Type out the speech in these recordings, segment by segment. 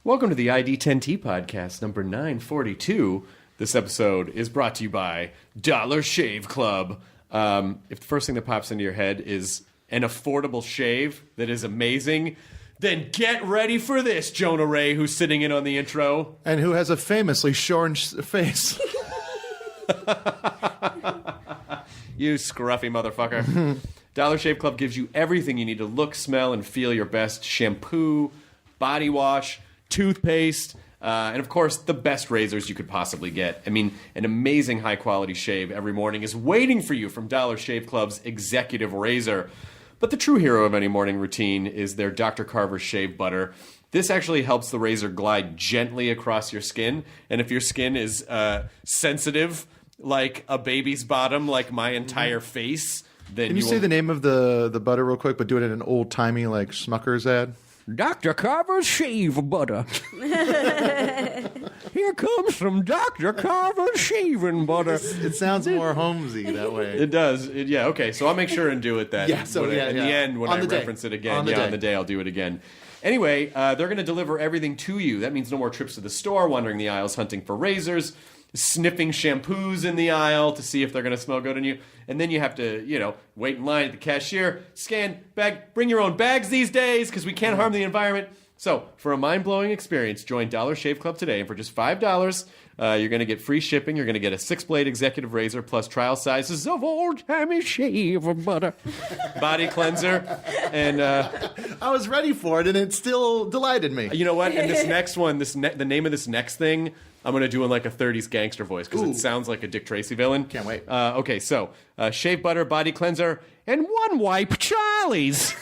Welcome to the ID10T podcast, number 942. This episode is brought to you by Dollar Shave Club. If the first thing that pops into your head is an affordable shave that is amazing, then get ready for this, Jonah Ray, who's sitting in on the intro. And who has a famously shorn face. You scruffy motherfucker. Dollar Shave Club gives you everything you need to look, smell, and feel your best. Shampoo, body wash, toothpaste, and of course, the best razors you could possibly get. I mean, an amazing high-quality shave every morning is waiting for you from Dollar Shave Club's executive razor. But the true hero of any morning routine is their Dr. Carver's Shave Butter. This actually helps the razor glide gently across your skin, and if your skin is sensitive, like a baby's bottom, like my entire face, then Can you say the name of the butter real quick, but do it in an old-timey, like, Smucker's ad? Dr. Carver's Shave Butter. Here comes some Dr. Carver's Shaving Butter. It sounds more Holmesy that way. It does. Yeah, okay. So I'll make sure and do it then. Yeah, so in the end, when I reference it again. On the day, I'll do it again. Anyway, they're going to deliver everything to you. That means no more trips to the store, wandering the aisles hunting for razors, sniffing shampoos in the aisle to see if they're going to smell good on you. And then you have to, wait in line at the cashier, scan, bag, bring your own bags these days because we can't harm the environment. So, for a mind-blowing experience, join Dollar Shave Club today. And for just $5, you're going to get free shipping. You're going to get a 6-blade executive razor plus trial sizes of old-timey shave butter, body cleanser, and... I was ready for it, and it still delighted me. You know what? And this next one, the name of this next thing, I'm going to do in like a 30s gangster voice because it sounds like a Dick Tracy villain. Can't wait. Okay, so shave butter, body cleanser, and one wipe Charlie's.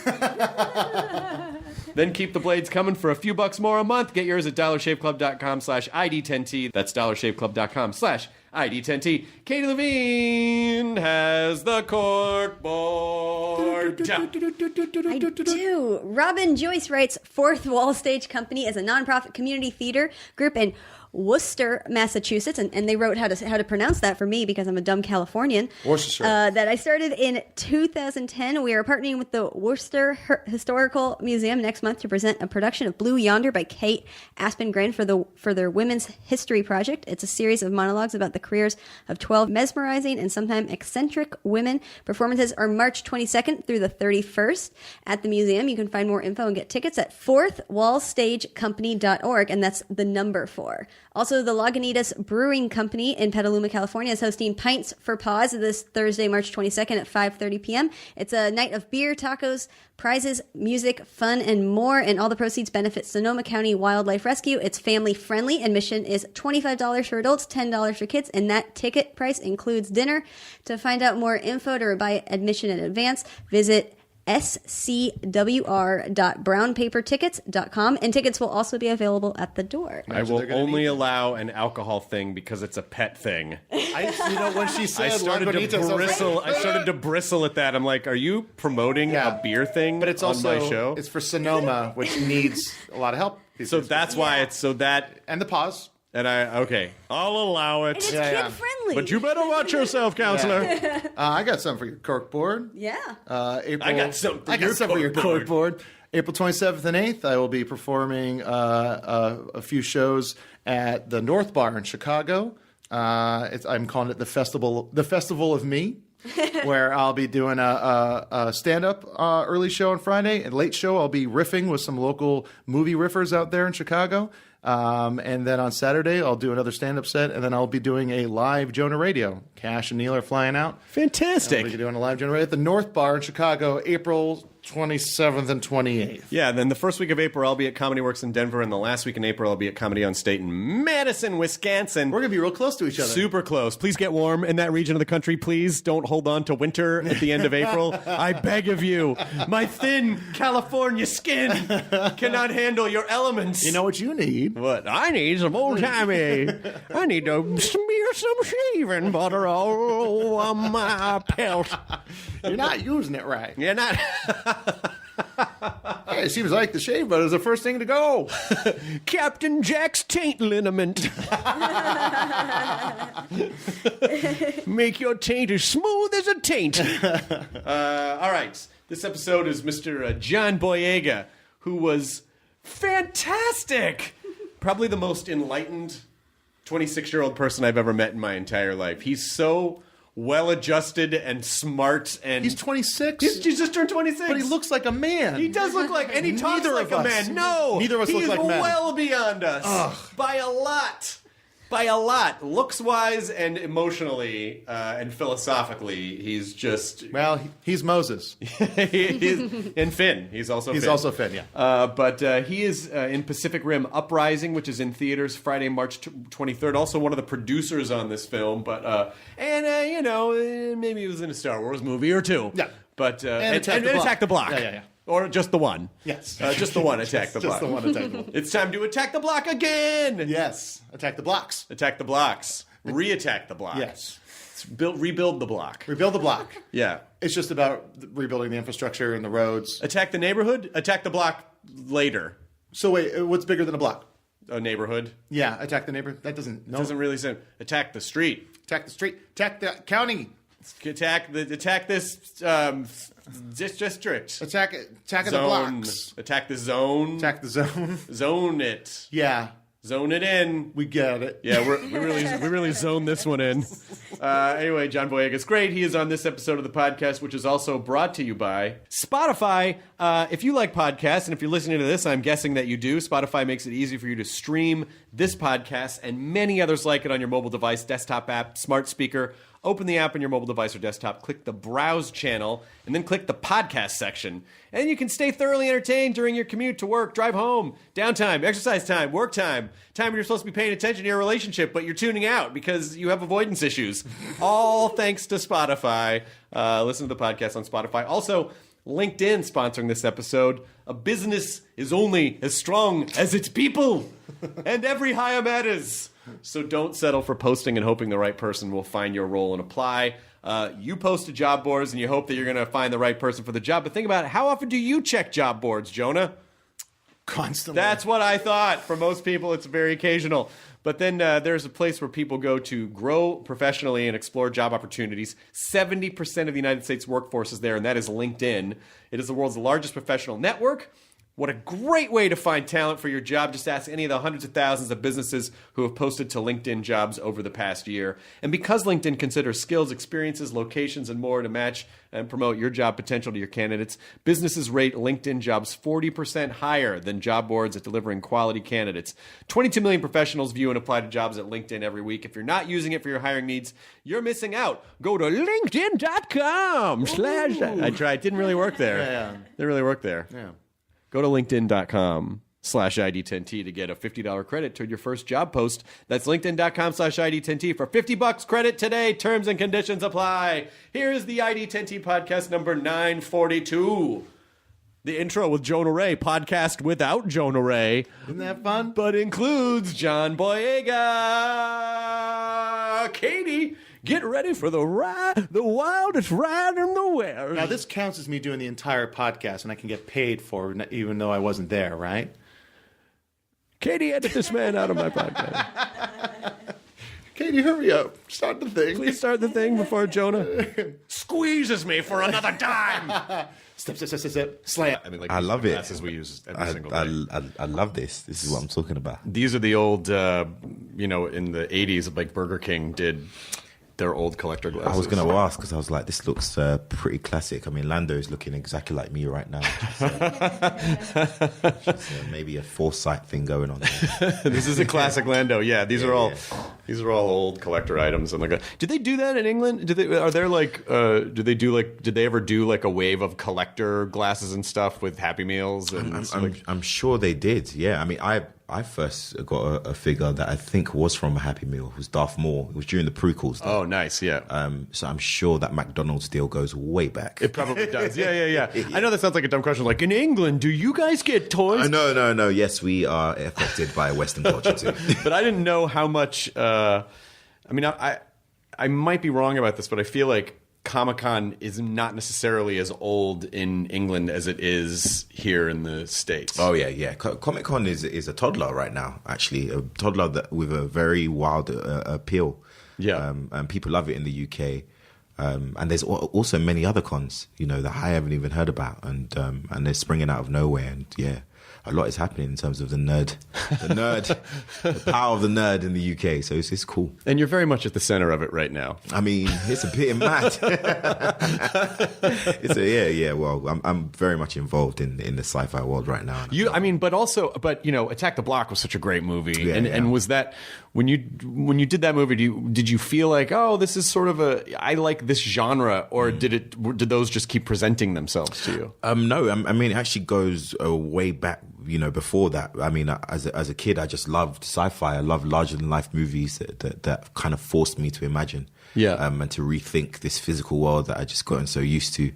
Then keep the blades coming for a few bucks more a month. Get yours at dollarshaveclub.com/ID10T. That's dollarshaveclub.com/ID10T. Katie Levine has the cork board. I do. Robin Joyce writes, Fourth Wall Stage Company is a nonprofit community theater group in Worcester, Massachusetts, and they wrote how to pronounce that for me because I'm a dumb Californian. Worcestershire. That I started in 2010. We are partnering with the Worcester Historical Museum next month to present a production of Blue Yonder by Kate Aspengren for their Women's History Project. It's a series of monologues about the careers of 12 mesmerizing and sometimes eccentric women. Performances are March 22nd through the 31st at the museum. You can find more info and get tickets at fourthwallstagecompany.org, and that's the number 4. Also, the Lagunitas Brewing Company in Petaluma, California is hosting Pints for Paws this Thursday, March 22nd at 5:30 p.m. It's a night of beer, tacos, prizes, music, fun, and more, and all the proceeds benefit Sonoma County Wildlife Rescue. It's family friendly. Admission is $25 for adults, $10 for kids, and that ticket price includes dinner. To find out more info to buy admission in advance, visit scwr.brownpapertickets.com, and tickets will also be available at the door. I will only allow an alcohol thing because it's a pet thing. When she said I started to bristle at that. I'm like, are you promoting a beer thing but it's on also, my show? It's for Sonoma, which needs a lot of help. So that's why it's so that... And the pause. And I'll allow it. And it's kid-friendly. But you better watch yourself, counselor. I got something for your cork board. Yeah. April, I got something for your cork board. April 27th and 8th, I will be performing a few shows at the North Bar in Chicago. I'm calling it the Festival of Me, where I'll be doing a stand-up early show on Friday. And late show, I'll be riffing with some local movie riffers out there in Chicago. And then on Saturday, I'll do another stand-up set, and then I'll be doing a live Jonah Radio. Cash and Neil are flying out. Fantastic. I'll be doing a live Jonah Radio at the North Bar in Chicago, April 27th and 28th. Yeah, and then the first week of April, I'll be at Comedy Works in Denver, and the last week in April, I'll be at Comedy on State in Madison, Wisconsin. We're going to be real close to each other. Super close. Please get warm in that region of the country. Please don't hold on to winter at the end of April. I beg of you. My thin California skin cannot handle your elements. You know what you need? What? I need some old-timey. I need to smear some shaving butter all on my pelt. You're not using it right. You're not... Hey, it seems like the shave butter is the first thing to go. Captain Jack's taint liniment. Make your taint as smooth as a taint. All right. This episode is Mr. John Boyega, who was fantastic. probably the most enlightened 26-year-old person I've ever met in my entire life. He's so well-adjusted and smart, and He's 26. He's just turned 26. But he looks like a man. He does look like, and he talks Neither like of a us. man. No, Neither of us look like men. He's well beyond us by a lot. By a lot, looks-wise and emotionally and philosophically, he's just Well, he's Moses. and Finn. He's also Finn, yeah. But he is in Pacific Rim Uprising, which is in theaters Friday, March 23rd. Also one of the producers on this film. But maybe he was in a Star Wars movie or two. Yeah. But And Attack the Block. Yeah. Or just the one. Yes. Just the one. Attack the Block. Just the one Attack the Block. It's time to attack the block again. Yes. Attack the blocks. Attack the blocks. Re-attack the block. Yes. Rebuild the block. Rebuild the block. Yeah. It's just about rebuilding the infrastructure and the roads. Attack the neighborhood. Attack the block later. So wait, what's bigger than a block? A neighborhood. Yeah, attack the neighbor. That doesn't. No. Doesn't really sound. Attack the street. Attack the street. Attack the county. Attack this district. Attack the blocks. Attack the zone. Attack the zone. Zone it. Yeah, Zone it in. we get it. Yeah, we really zoned this one in. Anyway, John Boyega is great. He is on this episode of the podcast, which is also brought to you by Spotify. If you like podcasts, and if you're listening to this, I'm guessing that you do. Spotify makes it easy for you to stream this podcast and many others like it on your mobile device, desktop app, smart speaker. Open the app on your mobile device or desktop, click the Browse channel, and then click the podcast section. And you can stay thoroughly entertained during your commute to work, drive home, downtime, exercise time, work time when you're supposed to be paying attention to your relationship, but you're tuning out because you have avoidance issues. All thanks to Spotify. Listen to the podcast on Spotify. Also, LinkedIn sponsoring this episode. A business is only as strong as its people, and every hire matters. So don't settle for posting and hoping the right person will find your role and apply. You post to job boards and you hope that you're going to find the right person for the job. But think about it. How often do you check job boards, Jonah? Constantly. That's what I thought. For most people, it's very occasional. But then there's a place where people go to grow professionally and explore job opportunities. 70% of the United States workforce is there, and that is LinkedIn. It is the world's largest professional network. What a great way to find talent for your job. Just ask any of the hundreds of thousands of businesses who have posted to LinkedIn jobs over the past year. And because LinkedIn considers skills, experiences, locations, and more to match and promote your job potential to your candidates, businesses rate LinkedIn jobs 40% higher than job boards at delivering quality candidates. 22 million professionals view and apply to jobs at LinkedIn every week. If you're not using it for your hiring needs, you're missing out. Go to linkedin.com/ I tried. Didn't really work there. Yeah. Didn't really work there. Yeah. Go to linkedin.com/ID10T to get a $50 credit toward your first job post. That's linkedin.com/ID10T for $50 credit today. Terms and conditions apply. Here's the ID10T podcast number 942. The intro with Jonah Ray, podcast without Jonah Ray, Isn't that fun? but includes John Boyega. Katie, get ready for the wildest ride in the world. Now, this counts as me doing the entire podcast, and I can get paid for it, even though I wasn't there, right? Katie, edit this man out of my podcast. Katie, hurry up. Start the thing. Please start the thing before Jonah squeezes me for another dime. Step. Slam. I mean, like I love it. Glasses we use every single day. I love this. This is what I'm talking about. These are the old, in the 80s, like Burger King did their old collector glasses. I was going to ask because I was like, this looks pretty classic. I mean, Lando is looking exactly like me right now. Maybe a foresight thing going on there. This is a classic Lando. Yeah, these are all old collector items. And did they do that in England? Did they ever do like a wave of collector glasses and stuff with Happy Meals? And I'm sure they did. Yeah, I mean, I first got a figure that I think was from a Happy Meal. It was Darth Maul. It was during the prequels. Oh, nice, yeah. So I'm sure that McDonald's deal goes way back. It probably does. Yeah. I know that sounds like a dumb question. Like, in England, do you guys get toys? No. Yes, we are affected by Western culture too. But I didn't know how much... I might be wrong about this, but I feel like Comic-Con is not necessarily as old in England as it is here in the States. Oh, yeah. Comic-Con is a toddler right now, actually. A toddler with a very wild appeal. Yeah. And people love it in the UK. And there's also many other cons, that I haven't even heard about. And they're springing out of nowhere. And, yeah. a lot is happening in terms of the power of the nerd in the UK. So it's cool. And you're very much at the center of it right now. I mean, it's a bit mad. Well, I'm very much involved in the sci-fi world right now. But Attack the Block was such a great movie. And was that when you did that movie? Did you feel like, oh, this is sort of I like this genre, or did those just keep presenting themselves to you? No, I mean, it actually goes way back. Before that, I mean, as a kid, I just loved sci-fi. I loved larger than life movies that kind of forced me to imagine, and to rethink this physical world that I just gotten so used to.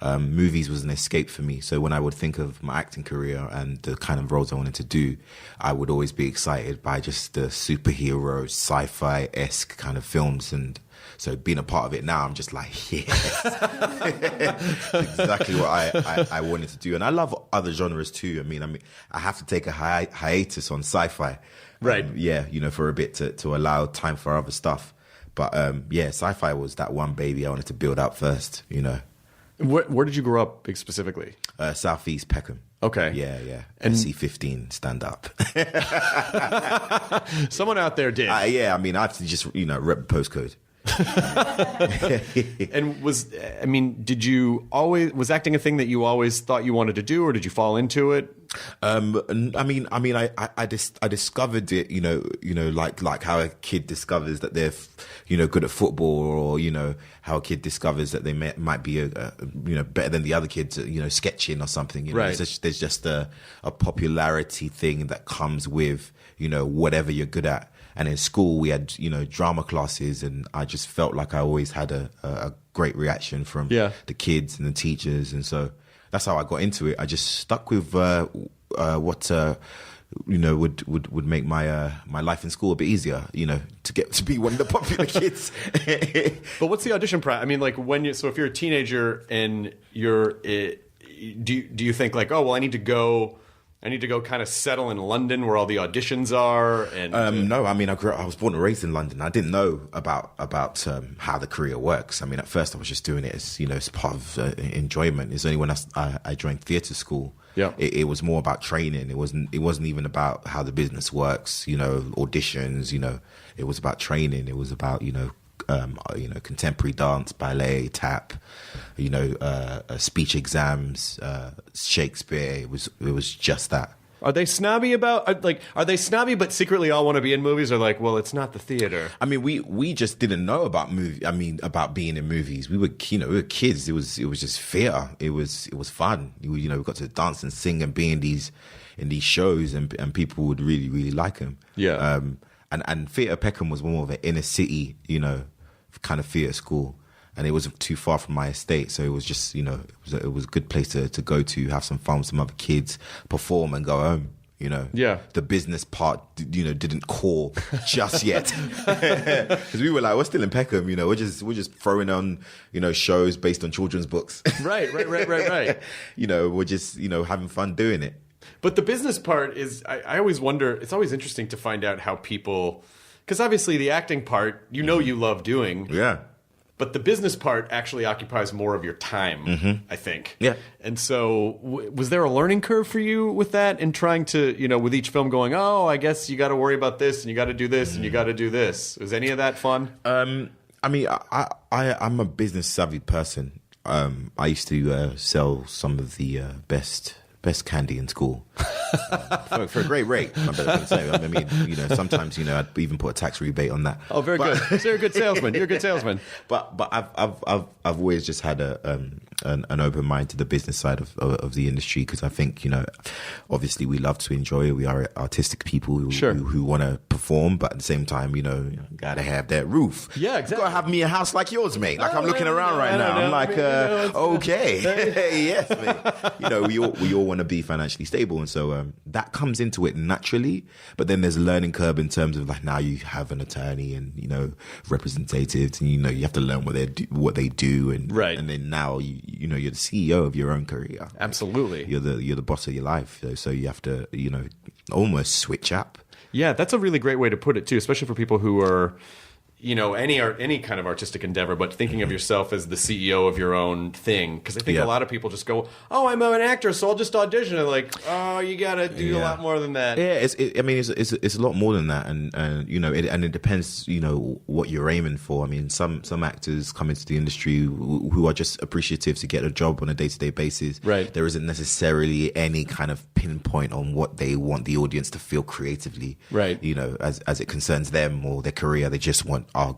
Movies was an escape for me. So when I would think of my acting career and the kind of roles I wanted to do, I would always be excited by just the superhero, sci-fi-esque kind of films. And so being a part of it now, I'm just like, yes, exactly what I wanted to do. And I love other genres too. I mean, I have to take a hiatus on sci-fi, right? For a bit to allow time for other stuff. But sci-fi was that one baby I wanted to build out first. Where did you grow up specifically? Southeast Peckham. Okay. Yeah. And C15, stand up. Someone out there did. I have to just, rep the postcode. And was acting a thing that you always thought you wanted to do, or did you fall into it? I discovered it, like how a kid discovers that they're, good at football, or, how a kid discovers that they might be, better than the other kids, sketching or something. Right. There's just a popularity thing that comes with, whatever you're good at. And in school, we had, drama classes, and I just felt like I always had a great reaction from the kids and the teachers. And so that's how I got into it. I just stuck with what would make my life in school a bit easier, to get to be one of the popular kids. But what's the audition process? I mean, like if you're a teenager and do you think like, oh, well, I need to go kind of settle in London where all the auditions are? And no, I mean, I was born and raised in London. I didn't know about how the career works. I mean, at first I was just doing it as, as part of enjoyment. It's only when I joined theatre school. Yeah. It was more about training. It wasn't even about how the business works, auditions, it was about training. It was about, contemporary dance, ballet, tap, speech exams, Shakespeare. It was just that. Are they snobby are they snobby but secretly all want to be in movies, or like, well, it's not the theater? I mean, we just didn't know about about being in movies. We were kids. It was just theater. It was fun. We got to dance and sing and be in these shows, and people would really, really like them. Yeah. And Theatre Peckham was more of an inner city, kind of theatre school. And it wasn't too far from my estate. So it was just, it was a good place to go to, have some fun with some other kids, perform and go home. Yeah. The business part, didn't call just yet. Because we were like, we're still in Peckham, we're just throwing on, shows based on children's books. Right. We're just, having fun doing it. But the business part is, I always wonder, it's always interesting to find out how people, because obviously the acting part, you love doing. Yeah. But the business part actually occupies more of your time, I think. Yeah. And so was there a learning curve for you with that, and trying to, with each film going, oh, I guess you got to worry about this, and you got to do this, and you got to do this. Was any of that fun? I mean, I'm a business savvy person. I used to sell some of the best candy in school for a great rate. I'm better than say. I mean, sometimes I'd even put a tax rebate on that. Oh, very good. So you're a good salesman. You're a good salesman. But I've always just had an open mind to the business side of the industry, because I think obviously we love to enjoy. We are artistic people who want to perform, but at the same time, gotta have that roof. Yeah, exactly. You gotta have me a house like yours, mate. Like I'm looking around right now. I'm like, okay, yes, mate. We all want to be financially stable, and so that comes into it naturally. But then there's a learning curve in terms of like, now you have an attorney and representatives, and you have to learn what they do, and right. And then now you're the CEO of your own career. Absolutely, you're the boss of your life. So you have to almost switch up. Yeah, that's a really great way to put it too, especially for people who are any kind of artistic endeavor, but thinking of yourself as the CEO of your own thing. Because I think a lot of people just go, "Oh, I'm an actor, so I'll just audition." And like, "Oh, you got to do a lot more than that." Yeah, it's a lot more than that, and it depends, what you're aiming for. I mean, some actors come into the industry who are just appreciative to get a job on a day-to-day basis. Right. There isn't necessarily any kind of pinpoint on what they want the audience to feel creatively. Right. As it concerns them or their career, they just are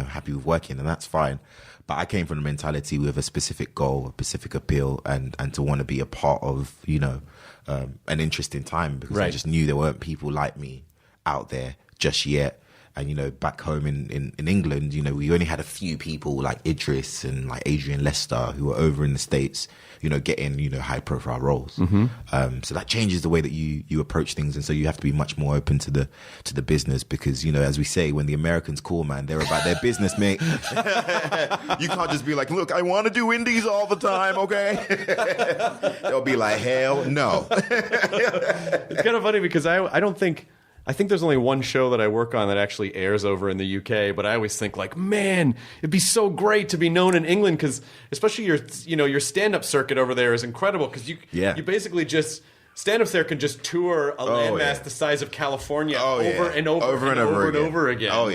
happy with working, and that's fine. But I came from the mentality with a specific goal, a specific appeal, and to want to be a part of an interesting time, because I just knew there weren't people like me out there just yet. And back home in England, we only had a few people like Idris and like Adrian Lester who were over in the States, getting high profile roles. So that changes the way that you approach things, and so you have to be much more open to the business, because as we say, when the Americans call, man, they're about their business, mate. You can't just be like, look, I want to do indies all the time, okay? They'll be like, hell no. It's kind of funny because I think there's only one show that I work on that actually airs over in the UK, but I always think like, man, it'd be so great to be known in England, because especially your stand-up circuit over there is incredible, because you basically just stand-ups there can just tour a landmass the size of California over and over again. Oh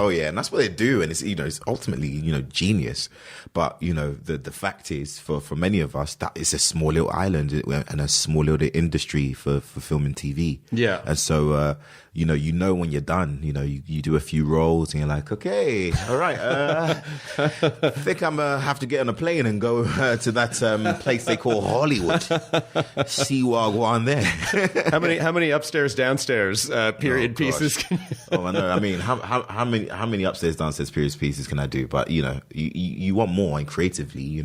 yeah, and that's what they do, and it's ultimately genius. But the fact is, for many of us, that it's a small little island and a small little industry for film and TV. Yeah, and so when you're done, you do a few roles and you're like, okay, all right, I think I'm have to get on a plane and go to that place they call Hollywood. See what I want there. How many upstairs downstairs period pieces? I know. I mean, how many upstairs downstairs period pieces can I do? But you want more, and creatively,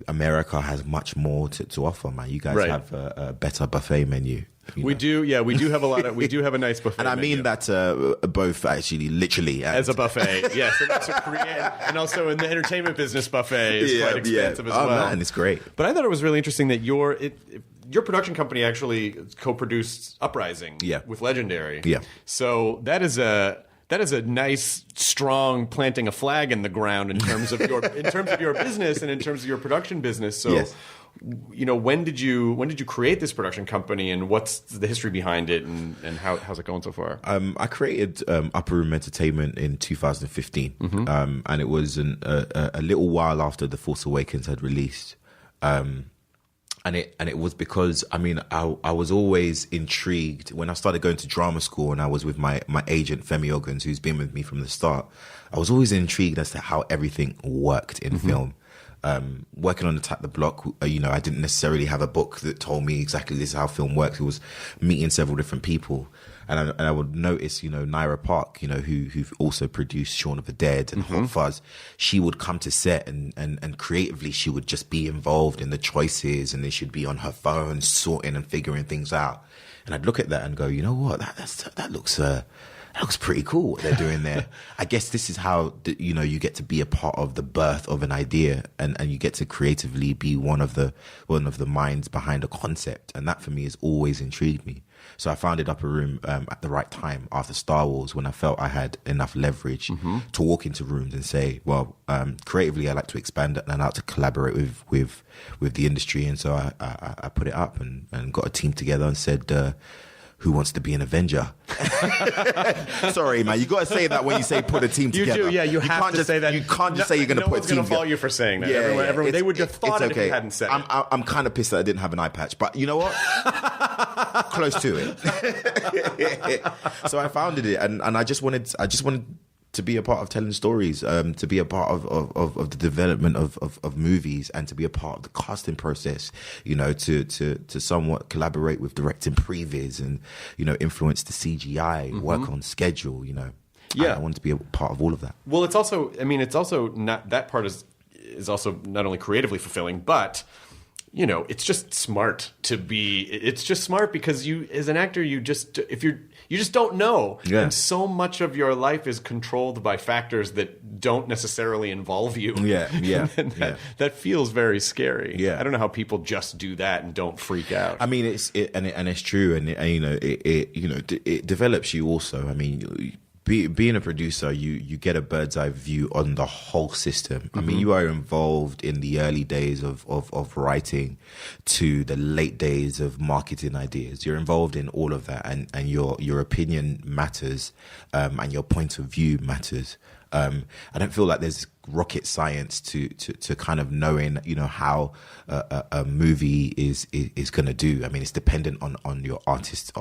America has much more to offer, man. You guys have a better buffet menu. We do have we do have a nice buffet, and I mean that both actually, literally, as a buffet. Yes, and also in the entertainment business, buffet is quite expensive as well. Man, it's great. But I thought it was really interesting that your production company actually co-produced Uprising with Legendary. Yeah, so that is a nice, strong planting a flag in the ground in terms of your business and in terms of your production business. So. Yes. When did you create this production company, and what's the history behind it, and how's it going so far? I created Upper Room Entertainment in 2015, and it was a little while after The Force Awakens had released, and it was because I was always intrigued when I started going to drama school, and I was with my agent Femi Ogans, who's been with me from the start. I was always intrigued as to how everything worked in film. Working on Attack the Block, I didn't necessarily have a book that told me exactly this is how film works. It was meeting several different people, and I would notice, Naira Park, who also produced Shaun of the Dead and Hot Fuzz. She would come to set and creatively she would just be involved in the choices, and then she'd be on her phone sorting and figuring things out. And I'd look at that and go, you know what, that looks pretty cool what they're doing there. I guess this is how you get to be a part of the birth of an idea, and you get to creatively be one of the minds behind a concept, and that for me has always intrigued me. So I founded Upper Room at the right time after Star Wars, when I felt I had enough leverage to walk into rooms and say, well, creatively I like to expand it and I like to collaborate with the industry, and so I put it up and got a team together and said, who wants to be an Avenger? Sorry, man. You got to say that when you say put a team together. You do, yeah. You have to say that. You can't just say you're going to put a team together. No one's going to fault you for saying that. Everyone, they would have thought it if you hadn't said it. I'm kind of pissed that I didn't have an eye patch, but you know what? Close to it. So I founded it, and I just wanted to be a part of telling stories, to be a part of the development of movies, and to be a part of the casting process, to somewhat collaborate with directing previs and, influence the CGI, work on schedule, I want to be a part of all of that. Well, it's also not, that part is also not only creatively fulfilling, but it's just smart because you, as an actor, you just don't know. Yeah. And so much of your life is controlled by factors that don't necessarily involve you. Yeah. That feels very scary. Yeah. I don't know how people just do that and don't freak out. I mean, it's true, and it develops you also. I mean, being a producer, you get a bird's eye view on the whole system. I mean, you are involved in the early days of writing to the late days of marketing ideas. You're involved in all of that, and your opinion matters, and your point of view matters. I don't feel like there's rocket science to kind of knowing, how a movie is going to do. I mean, it's dependent on your artistic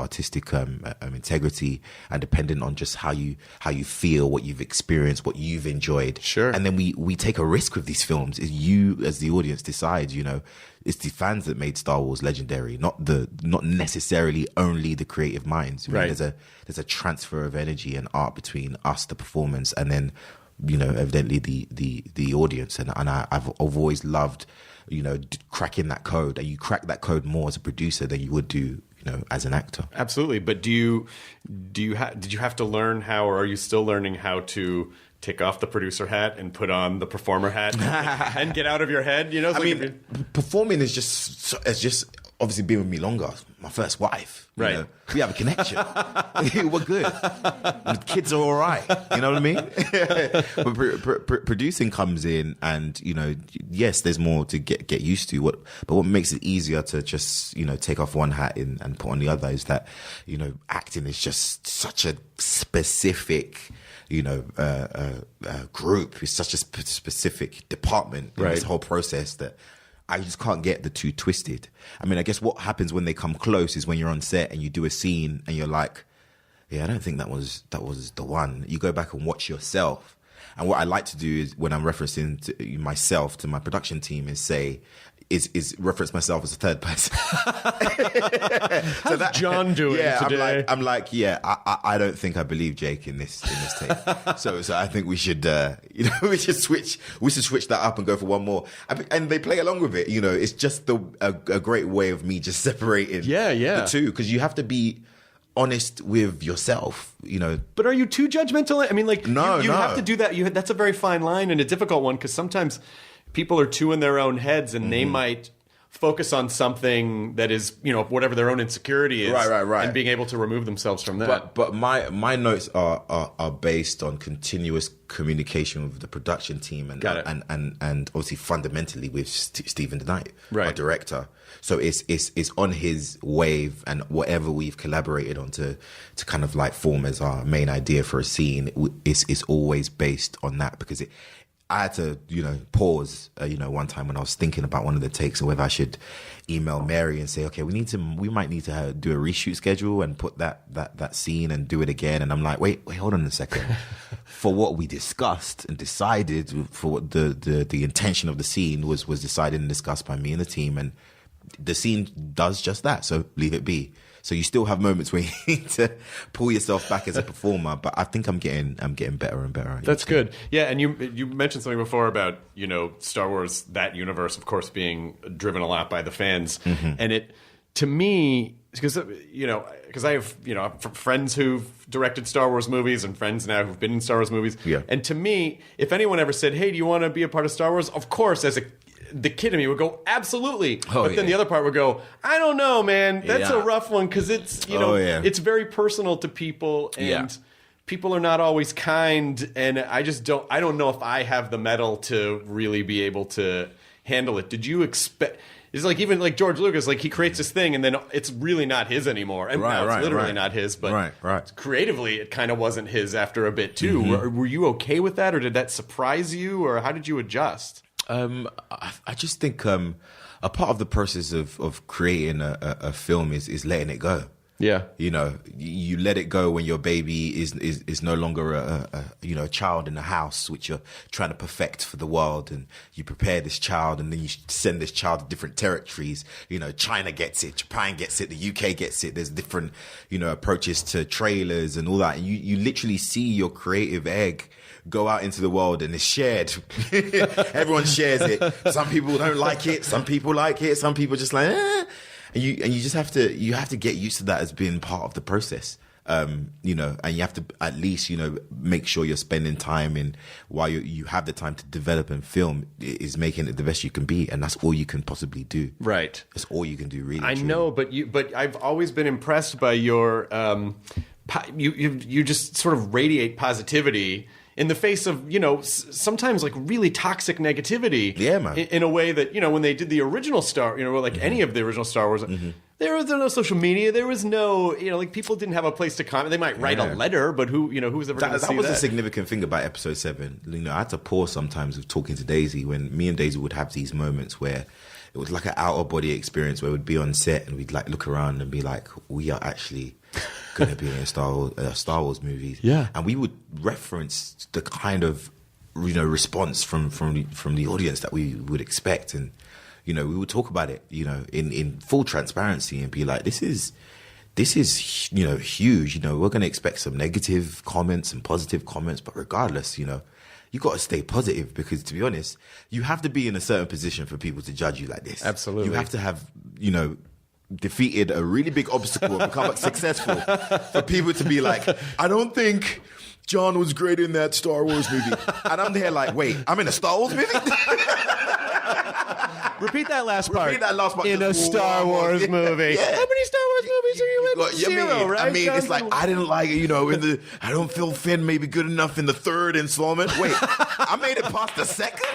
integrity, and dependent on just how you feel, what you've experienced, what you've enjoyed. Sure. And then we take a risk with these films. Is you as the audience decides, it's the fans that made Star Wars legendary, not necessarily only the creative minds. I mean, Right. there's a transfer of energy and art between us, the performance, and then evidently the audience. And I've always loved cracking that code, and you crack that code more as a producer than you would do as an actor. Absolutely. But did you have to learn how, or are you still learning how to take off the producer hat and put on the performer hat and get out of your head? Performing is just obviously been with me longer. My first wife, right? We have a connection. We're good. The kids are all right. You know what I mean? But producing comes in, and yes, there's more to get used to. But what makes it easier to just take off one hat and put on the other is that acting is just such a specific group. It's such a specific department in this whole process that I just can't get the two twisted. I mean, I guess what happens when they come close is when you're on set and you do a scene and you're like, yeah, I don't think that was the one. You go back and watch yourself. And what I like to do is, when I'm referencing to myself to my production team, is reference myself as a third person. How's John doing today? I'm like, I don't think I believe Jake in this tape. so I think we should we should switch that up and go for one more. And they play along with it. It's just a great way of me just separating the two, because you have to be honest with yourself, But are you too judgmental? I mean, like, no, you have to do that. That's a very fine line and a difficult one, because sometimes people are too in their own heads, and they might focus on something that is, whatever their own insecurity is, right, and being able to remove themselves from that. But my notes are based on continuous communication with the production team, and and obviously fundamentally with Stephen Knight, our director. So it's on his wave, and whatever we've collaborated on to kind of like form as our main idea for a scene is always based on that, because I had to, pause, one time when I was thinking about one of the takes, and whether I should email Mary and say, okay, we might need to do a reshoot schedule and put that scene and do it again. And I'm like, wait, hold on a second. For what we discussed and decided, for what the intention of the scene was decided and discussed by me and the team, and the scene does just that. So leave it be. So you still have moments where you need to pull yourself back as a performer, but I think I'm getting better and better. That's good. Yeah, and you mentioned something before about Star Wars, that universe, of course, being driven a lot by the fans, and it, to me, because I have friends who've directed Star Wars movies and friends now who've been in Star Wars movies, and to me, if anyone ever said, "Hey, do you want to be a part of Star Wars?" Of course, the kid in me would go, absolutely. But then the other part would go, I don't know, man. That's a rough one, because it's, it's very personal to people, and people are not always kind, and I don't know if I have the mettle to really be able to handle it. Did you expect... It's like, even like George Lucas, like, he creates this thing and then it's really not his anymore. And now it's literally not his, but creatively it kind of wasn't his after a bit too. Were you okay with that, or did that surprise you, or how did you adjust? I just think a part of the process of creating a film is letting it go. Yeah, you let it go when your baby is no longer a child in the house, which you're trying to perfect for the world, and you prepare this child, and then you send this child to different territories. China gets it, Japan gets it, the UK gets it. There's different approaches to trailers and all that, and you literally see your creative egg go out into the world, and it's shared. Everyone shares it. Some people don't like it. Some people like it. Some people just like, eh. And you just have to get used to that as being part of the process. And you have to at least, make sure you're spending time in, while you have the time to develop and film, is making it the best you can be. And that's all you can possibly do. Right. That's all you can do, really. I know, but I've always been impressed by your you just sort of radiate positivity in the face of, sometimes like really toxic negativity. Yeah, man. In a way that, when they did the original any of the original Star Wars, there was no social media. There was no, like people didn't have a place to comment. They might write a letter, but who was ever going to see that? That was a significant thing about Episode 7. I had to pause sometimes with talking to Daisy when me and Daisy would have these moments where it was like an out-of-body experience where we'd be on set and we'd like look around and be like, we are actually going to be in a Star Wars movie. Yeah. And we would reference the kind of, response from the audience that we would expect. And, we would talk about it, in full transparency and be like, this is huge. We're going to expect some negative comments and positive comments, but regardless, you got to stay positive because, to be honest, you have to be in a certain position for people to judge you like this. Absolutely. You have to have, defeated a really big obstacle and become successful for people to be like, I don't think John was great in that Star Wars movie. And I'm there like, wait, I'm in a Star Wars movie? Repeat that last part. In a Star Wars movie. Yeah. How many Star Wars movies are you in? Zero, right? I mean, it's like, I didn't like it, I don't feel Finn maybe good enough in the third installment. Wait, I made it past the second?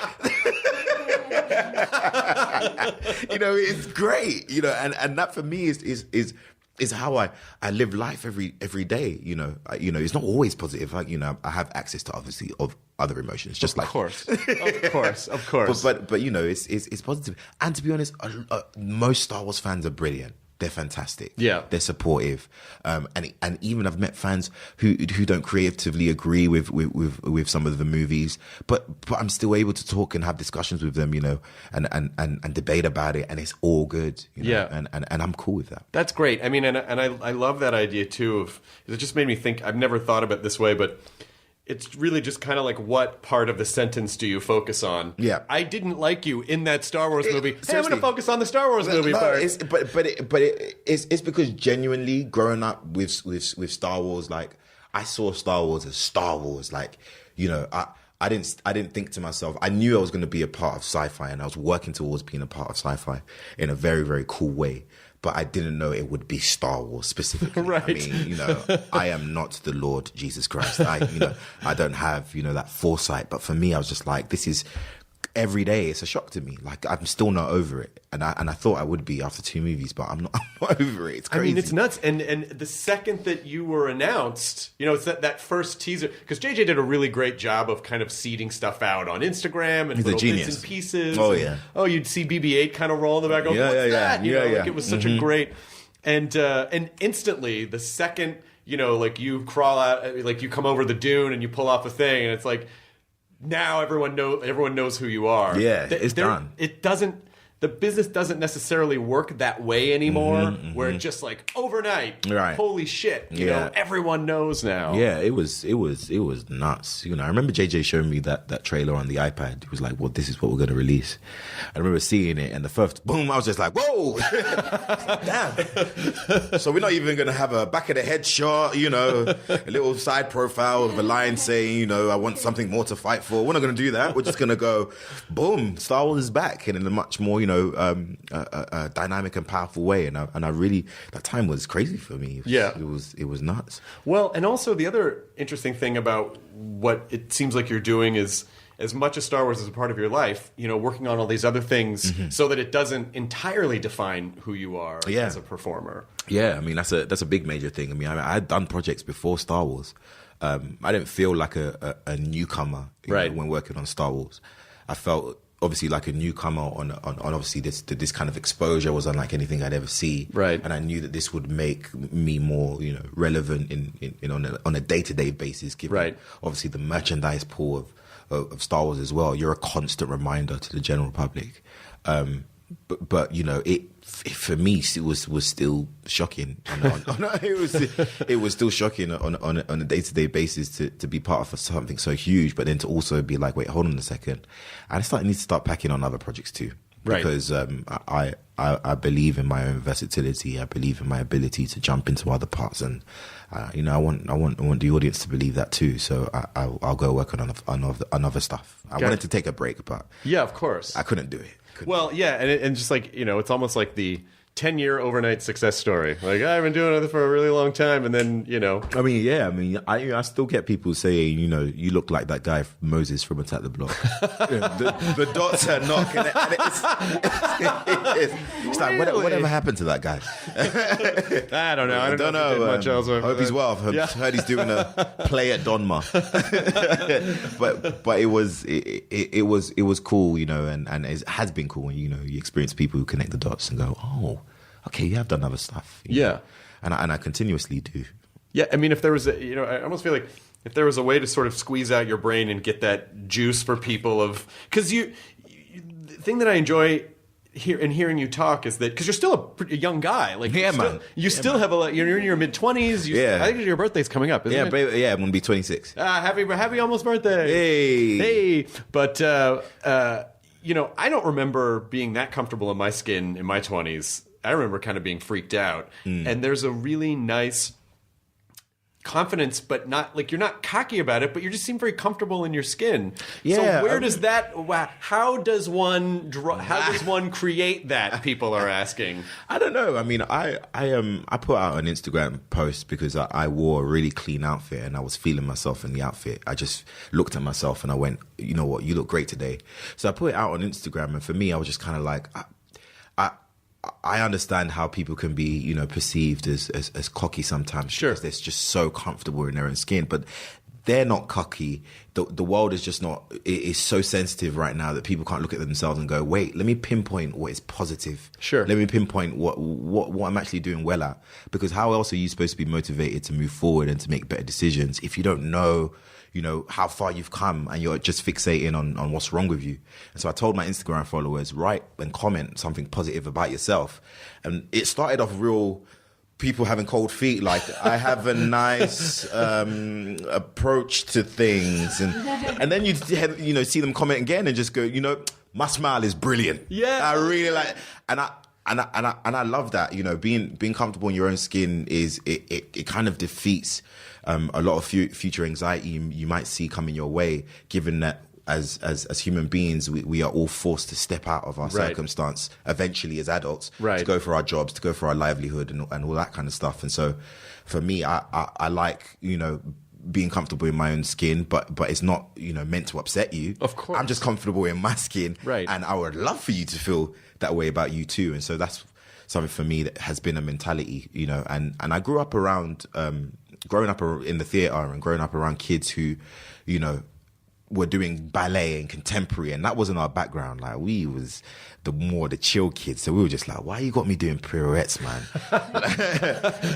It's great, and that for me is how I live life every day. It's not always positive. Like, I have access to obviously of other emotions, just of course. But it's positive. And to be honest, most Star Wars fans are brilliant. They're fantastic. Yeah, they're supportive. And even I've met fans who don't creatively agree with some of the movies, but I'm still able to talk and have discussions with them, and debate about it, and it's all good. Yeah, and I'm cool with that. That's great. I mean, and I love that idea too. It just made me think. I've never thought of it this way, but it's really just kind of like, what part of the sentence do you focus on? Yeah. I didn't like you in that Star Wars movie. Hey, I'm going to focus on the Star Wars movie part. It's because genuinely growing up with Star Wars, like, I saw Star Wars as Star Wars. Like, I didn't think to myself, I knew I was going to be a part of sci-fi, and I was working towards being a part of sci-fi in a very, very cool way. But I didn't know it would be Star Wars specifically. Right. I mean, I am not the Lord Jesus Christ. I don't have, that foresight. But for me, I was just like, this is every day. It's a shock to me. Like, I'm still not over it. And I thought I would be after 2 movies, but I'm not over it. It's crazy. I mean, it's nuts. And the second that you were announced, it's that first teaser, because JJ did a really great job of kind of seeding stuff out on Instagram and little bits and pieces. Oh, yeah. You'd see BB-8 kind of roll in the back. What's that? Like, it was such a great, and instantly the second, like you crawl out, like you come over the dune and you pull off a thing, and it's like, now everyone knows who you are. Yeah, it's done. The business doesn't necessarily work that way anymore, where it's just like overnight, right? Holy shit! Everyone knows now. Yeah, it was nuts. I remember JJ showing me that trailer on the iPad. He was like, "Well, this is what we're going to release." I remember seeing it, and the first boom, I was just like, "Whoa, damn!" So we're not even going to have a back of the head shot, a little side profile of a line saying, "I want something more to fight for." We're not going to do that. We're just going to go, boom, Star Wars is back, and in a much more a dynamic and powerful way, and I really, that time was crazy for me. It was nuts. Well, and also the other interesting thing about what it seems like you're doing is, as much as Star Wars is a part of your life, working on all these other things so that it doesn't entirely define who you are as a performer. Yeah, I mean, that's a big major thing. I mean, I had done projects before Star Wars. I didn't feel like a newcomer when working on Star Wars. I felt obviously like a newcomer on obviously this kind of exposure was unlike anything I'd ever see. Right. And I knew that this would make me more, relevant in on a day-to-day basis, given obviously the merchandise pool of Star Wars as well. You're a constant reminder to the general public. But for me, it was still shocking. It was still shocking on a day-to-day basis to be part of something so huge, but then to also be like, wait, hold on a second. I need to start packing on other projects too. Right. Because I believe in my own versatility. I believe in my ability to jump into other parts, and I want the audience to believe that too. So I'll go work on other stuff. I wanted to take a break, but yeah, of course, I couldn't do it. Well, yeah, and just like it's almost like the 10-year overnight success story. Like, I've been doing it for a really long time, and then, I mean, I still get people saying, you look like that guy Moses from Attack the Block. The dots are not connected. It's like, whatever happened to that guy? I don't know. I don't know. If he did much elsewhere. Hope he's well. I've heard he's doing a play at Donma. but it was cool, and it has been cool when you experience people who connect the dots and go, oh, okay, you have done other stuff. Yeah. And I continuously do. Yeah, I mean, if there was I almost feel like if there was a way to sort of squeeze out your brain and get that juice for people because the thing that I enjoy hearing you talk is that because you're still a pretty young guy, like man, you still have you're in your mid-20s. Yeah, I think your birthday's coming up, isn't it? Yeah, I'm gonna be 26. Happy almost birthday! Hey. But I don't remember being that comfortable in my skin in my 20s. I remember kind of being freaked out, and there's a really nice confidence, but not like you're not cocky about it, but you just seem very comfortable in your skin. Yeah. So where does that? How does one create that? People are asking. I don't know. I mean, I put out an Instagram post because I wore a really clean outfit and I was feeling myself in the outfit. I just looked at myself and I went, you know what, you look great today. So I put it out on Instagram, and for me, I was just kind of like, I understand how people can be, perceived as cocky sometimes. Sure. Because they're just so comfortable in their own skin. But they're not cocky. The world is just not, it is so sensitive right now that people can't look at themselves and go, wait, let me pinpoint what is positive. Sure. Let me pinpoint what I'm actually doing well at. Because how else are you supposed to be motivated to move forward and to make better decisions if you don't know how far you've come and you're just fixating on what's wrong with you. And so I told my Instagram followers, write and comment something positive about yourself. And it started off real people having cold feet, like I have a nice approach to things. And then you see them comment again and just go, my smile is brilliant. Yeah. I really like, and I love that, being comfortable in your own skin is, it kind of defeats a lot of future anxiety you might see coming your way, given that as human beings, we are all forced to step out of our circumstance eventually as adults to go for our jobs, to go for our livelihood and all that kind of stuff. And so for me, I like, being comfortable in my own skin, but it's not, meant to upset you. Of course. I'm just comfortable in my skin. Right. And I would love for you to feel that way about you too. And so that's something for me that has been a mentality, and I grew up around, growing up in the theatre and growing up around kids who, were doing ballet and contemporary, and that wasn't our background. Like, we was the chill kids, so we were just like, why you got me doing pirouettes, man?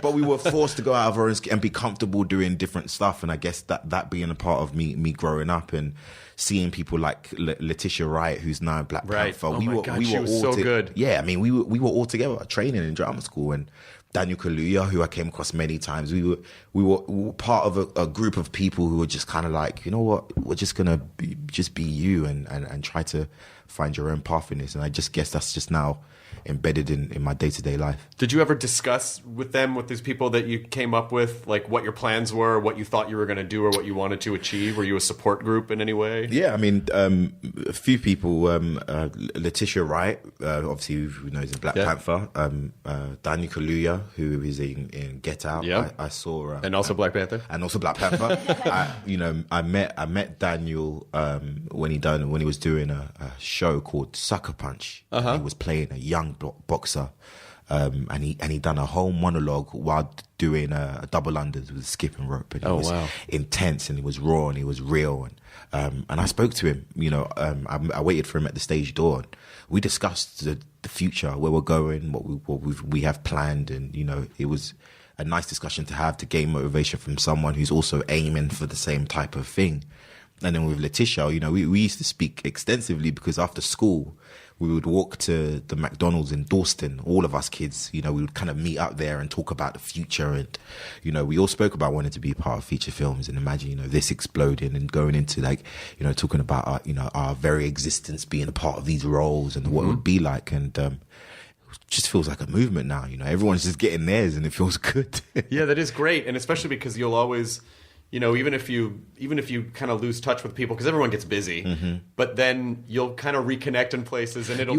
But we were forced to go out of our own skin and be comfortable doing different stuff. And I guess that being a part of me growing up and seeing people like Letitia Wright, who's now Black Panther. Oh my God, she was so good. Yeah, I mean, we were all together training in drama school, and Daniel Kaluuya, who I came across many times, we were part of a group of people who were just kind of like, you know what, we're just gonna be you and try to find your own path in this. And I just guess that's just now embedded in my day-to-day life. Did you ever discuss with these people that you came up with, like what your plans were, what you thought you were going to do or what you wanted to achieve? Were you a support group in any way? Yeah, I mean, a few people, Letitia Wright, obviously who knows in Black Panther, Daniel Kaluuya, who is in Get Out. Yeah. I saw. And also Black Panther? And also Black Panther. I met Daniel when he was doing a show called Sucker Punch. Uh-huh. He was playing a young boxer, and he done a whole monologue while doing a double unders with a skipping rope, and it was intense, and it was raw, and it was real, and I spoke to him. I waited for him at the stage door, and we discussed the future, where we're going, what we have planned, and it was a nice discussion to have, to gain motivation from someone who's also aiming for the same type of thing. And then with Letitia, we used to speak extensively, because after school we would walk to the McDonald's in Dawston, all of us kids, we would kind of meet up there and talk about the future. And, we all spoke about wanting to be part of feature films, and imagine, this exploding and going into talking about our very existence being a part of these roles and what it would be like. And, it just feels like a movement now, everyone's just getting theirs and it feels good. Yeah, that is great. And especially because you'll always, even if you kind of lose touch with people, because everyone gets busy, but then you'll kind of reconnect in places, and it'll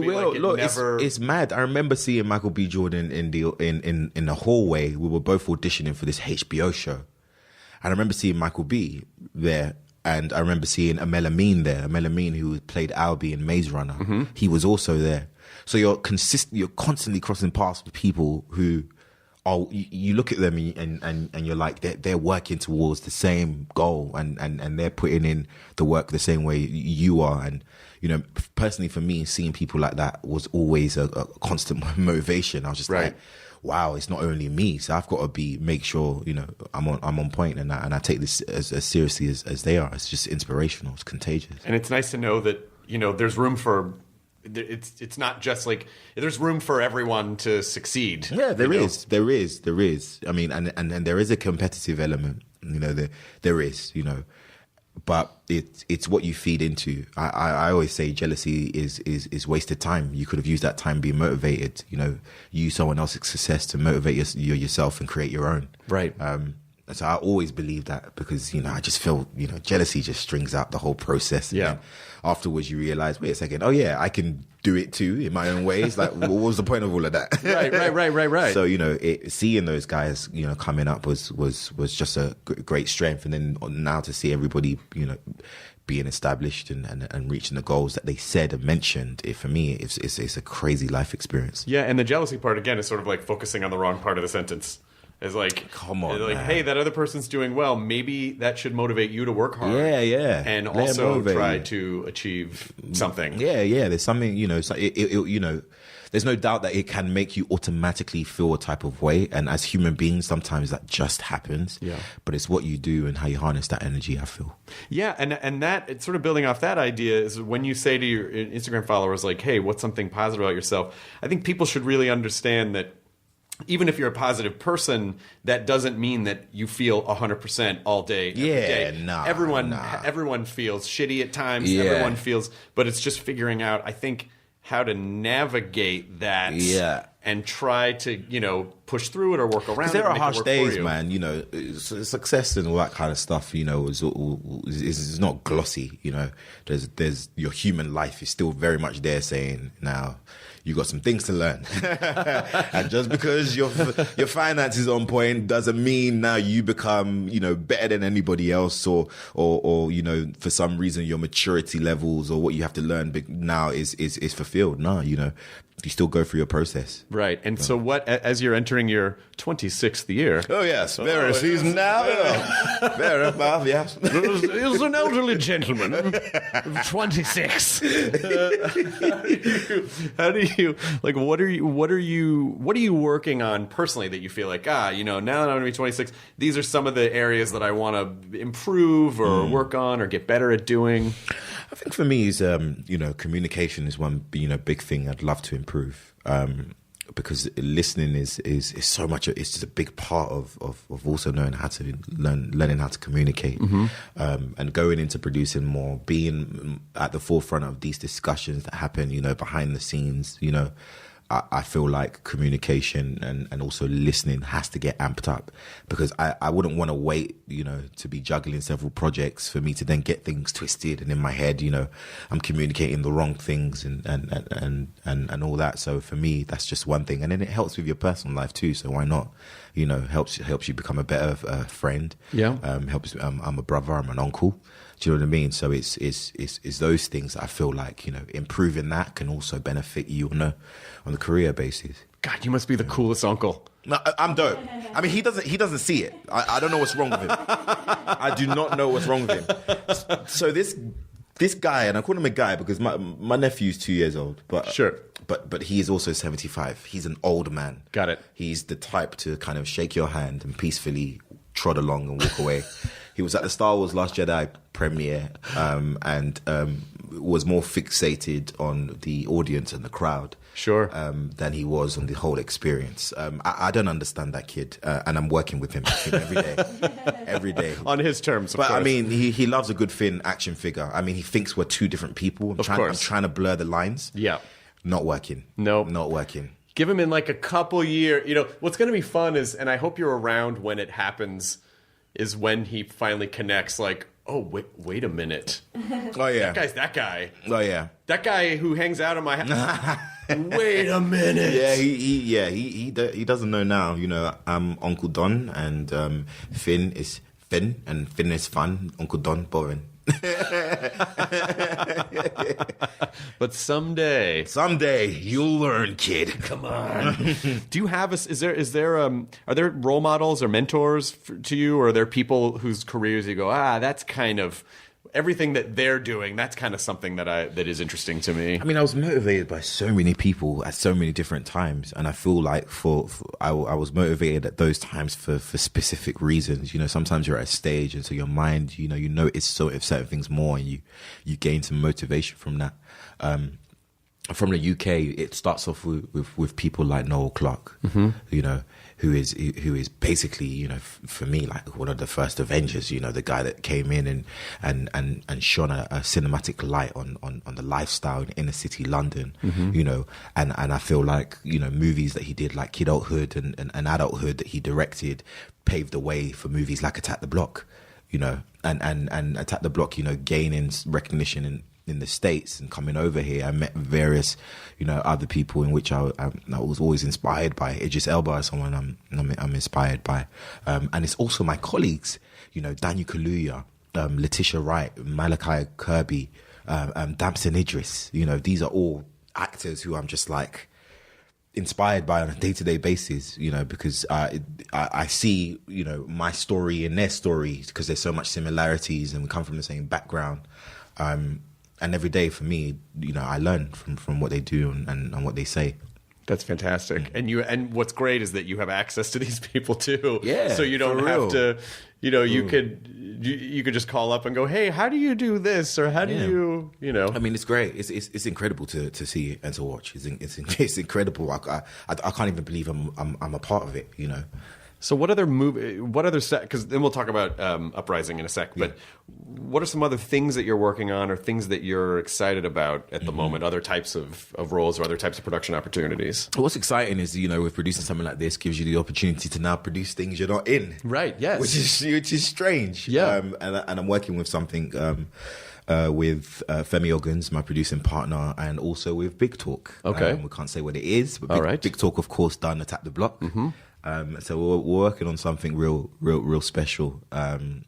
never. It's mad. I remember seeing Michael B. Jordan in the hallway. We were both auditioning for this HBO show, and I remember seeing Michael B. there. And I remember seeing Amel Amin there. Amel Amin, who played Albie in Maze Runner, he was also there. So you're constantly crossing paths with people who are. You look at them and you're like, they're working towards the same goal, and they're putting in the work the same way you are. And personally for me, seeing people like that was always a constant motivation. I was just like, wow, it's not only me, so I've got to make sure I'm on point, and I take this as seriously as they are. It's just inspirational. It's contagious, and it's nice to know that there's room for. It's not just like there's room for everyone to succeed. Yeah, there is. I mean, and there is a competitive element. There is. But it's what you feed into. I always say jealousy is wasted time. You could have used that time being motivated. Use someone else's success to motivate yourself and create your own. Right. So I always believe that, because I just feel jealousy just strings out the whole process. Yeah. And afterwards, you realize, wait a second. Oh yeah, I can do it too in my own ways. Like, what was the point of all of that? Right. So seeing those guys coming up was just a great strength, and then now to see everybody being established and reaching the goals that they said and mentioned, for me it's a crazy life experience. Yeah, and the jealousy part again is sort of like focusing on the wrong part of the sentence. It's like, come on, like, man. Hey, that other person's doing well. Maybe that should motivate you to work hard. Yeah. And also try to achieve something. Yeah. There's something, there's no doubt that it can make you automatically feel a type of way. And as human beings, sometimes that just happens. Yeah. But it's what you do and how you harness that energy, I feel. Yeah. And that, it's sort of building off that idea, is when you say to your Instagram followers, like, hey, what's something positive about yourself? I think people should really understand that even if you're a positive person, that doesn't mean that you feel 100% all day, every day. Everyone feels shitty at times. Yeah. Everyone feels, but it's just figuring out, I think, how to navigate that. Yeah. And try to, push through it or work around it. There are make harsh it work days, for you. man. Success and all that kind of stuff, is not glossy. There's your human life is still very much there, saying, now you got some things to learn. And just because your finances on point doesn't mean now you become, better than anybody else, or for some reason your maturity levels or what you have to learn now is fulfilled. No, you still go through your process. Right. And so what, as you're entering your 26th year. Oh, yes. Very seasoned now. Very above, yes. He's an elderly gentleman of 26. How do you, like, what are you working on personally that you feel like, now that I'm going to be 26, these are some of the areas that I want to improve or work on or get better at doing? I think for me is, communication is one, big thing I'd love to improve. Because listening is so much. It's just a big part of also knowing how to learning how to communicate, and going into producing more, being at the forefront of these discussions that happen, behind the scenes. I feel like communication and also listening has to get amped up, because I wouldn't want to wait, to be juggling several projects for me to then get things twisted. And in my head, I'm communicating the wrong things and all that. So for me, that's just one thing. And then it helps with your personal life too. So why not? Helps you become a better friend. Yeah. Helps. I'm a brother. I'm an uncle. Do you know what I mean? So it's those things that I feel like, improving that can also benefit you on the career basis. God, you must be the coolest uncle. No, I'm dope. I mean, he doesn't see it. I don't know what's wrong with him. I do not know what's wrong with him. So this guy, and I call him a guy because my nephew's 2 years old. But sure. But he is also 75. He's an old man. Got it. He's the type to kind of shake your hand and peacefully trot along and walk away. He was at the Star Wars Last Jedi premiere and was more fixated on the audience and the crowd. Sure. Than he was on the whole experience. I don't understand that kid, and I'm working with him every day. Every day. On his terms, of course. I mean, he loves a good Finn action figure. I mean, he thinks we're two different people. I'm trying to blur the lines. Yeah. Not working. Nope. Not working. Give him in like a couple years. What's going to be fun is, and I hope you're around when it happens, is when he finally connects. Like, oh wait a minute. Oh yeah, That guy's that guy. Oh yeah, that guy who hangs out in my house. Wait a minute. Yeah, he doesn't know now. You know, I'm Uncle Don, and Finn is Finn, and Finn is fun. Uncle Don boring. But someday you'll learn, kid. Come on. Do you have are there role models or mentors to you, or are there people whose careers you go, that's kind of everything that they're doing? That's kind of something that is interesting to me. I mean, I was motivated by so many people at so many different times, and I feel like I was motivated at those times for specific reasons. You know, sometimes you're at a stage, and so your mind, you notice certain things more, and you gain some motivation from that. From the UK, it starts off with people like Noel Clarke, you know, who is basically, you know, for me, like one of the first Avengers. You know, the guy that came in and shone a cinematic light on the lifestyle in inner city London. You know, and I feel like, you know, movies that he did like Kidulthood and Adulthood that he directed paved the way for movies like Attack the Block. You know, and Attack the Block, you know, gaining recognition in the States and coming over here. I met various, you know, other people in which I was always inspired by. Idris Elba is someone I'm inspired by, and it's also my colleagues. You know, Daniel Kaluuya, Letitia Wright, Malachi Kirby, Damson Idris. You know, these are all actors who I'm just like inspired by on a day-to-day basis, you know, because I see, you know, my story in their story because there's so much similarities and we come from the same background. And every day for me, you know, I learn from what they do and what they say. That's fantastic. And what's great is that you have access to these people too. Yeah. So you don't have to, you know, you could just call up and go, hey, how do you do this? Or how do you know? I mean, it's great. It's incredible to see and to watch. It's incredible. I can't even believe I'm a part of it, you know. So what other because then we'll talk about Uprising in a sec, but what are some other things that you're working on or things that you're excited about at the moment, other types of roles or other types of production opportunities? What's exciting is, you know, with producing something like this gives you the opportunity to now produce things you're not in. Right, yes. Which is strange. Yeah. And I'm working with something with Femi Oguns, my producing partner, and also with Big Talk. Okay. We can't say what it is, but Big Talk, of course, done Attack the Block. So we're working on something real special, and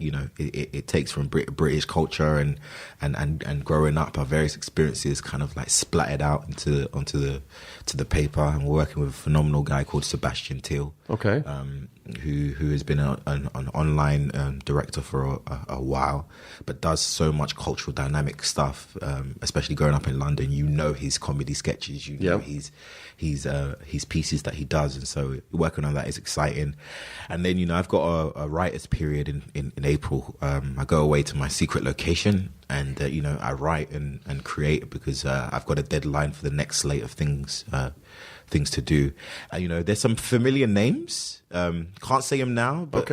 you know, it takes from British culture and growing up, our various experiences kind of like splattered out onto the paper. And we're working with a phenomenal guy called Sebastian Teal, who has been an online director for a while, but does so much cultural dynamic stuff, especially growing up in London. You know his comedy sketches, you know his pieces that he does, and so working on that is exciting. And then, you know, I've got a writer's period in April. I go away to my secret location and you know, I write and create because I've got a deadline for the next slate of things to do. You know, there's some familiar names. Can't say them now, but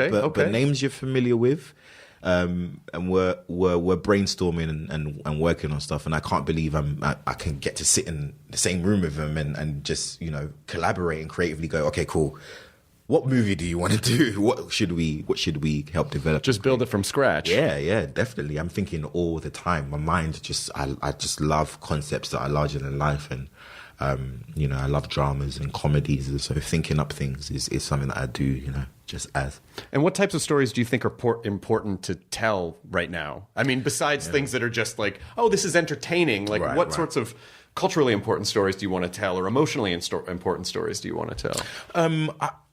names you're familiar with. And we're brainstorming and working on stuff, and I can't believe I can get to sit in the same room with them and just, you know, collaborate and creatively go, okay, cool. What movie do you want to do? What should we help develop? Just build it from scratch. Yeah, definitely. I'm thinking all the time. My mind I just love concepts that are larger than life, and you know, I love dramas and comedies, and so thinking up things is something that I do, you know, just as. And what types of stories do you think are important to tell right now? I mean, besides things that are just like, oh, this is entertaining, like what sorts of culturally important stories do you want to tell, or emotionally important stories do you want to tell?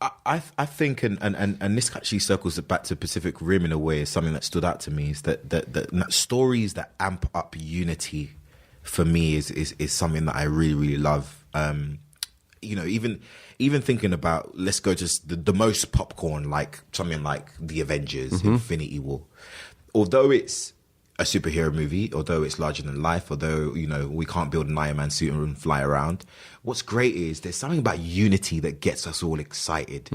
I think, and this actually circles back to Pacific Rim in a way, is something that stood out to me, is that stories that amp up unity for me is something that I really, really love. You know, even thinking about, let's go to the most popcorn, like something like The Avengers, Infinity War. Although it's a superhero movie, although it's larger than life, although, you know, we can't build an Iron Man suit and fly around, what's great is there's something about unity that gets us all excited.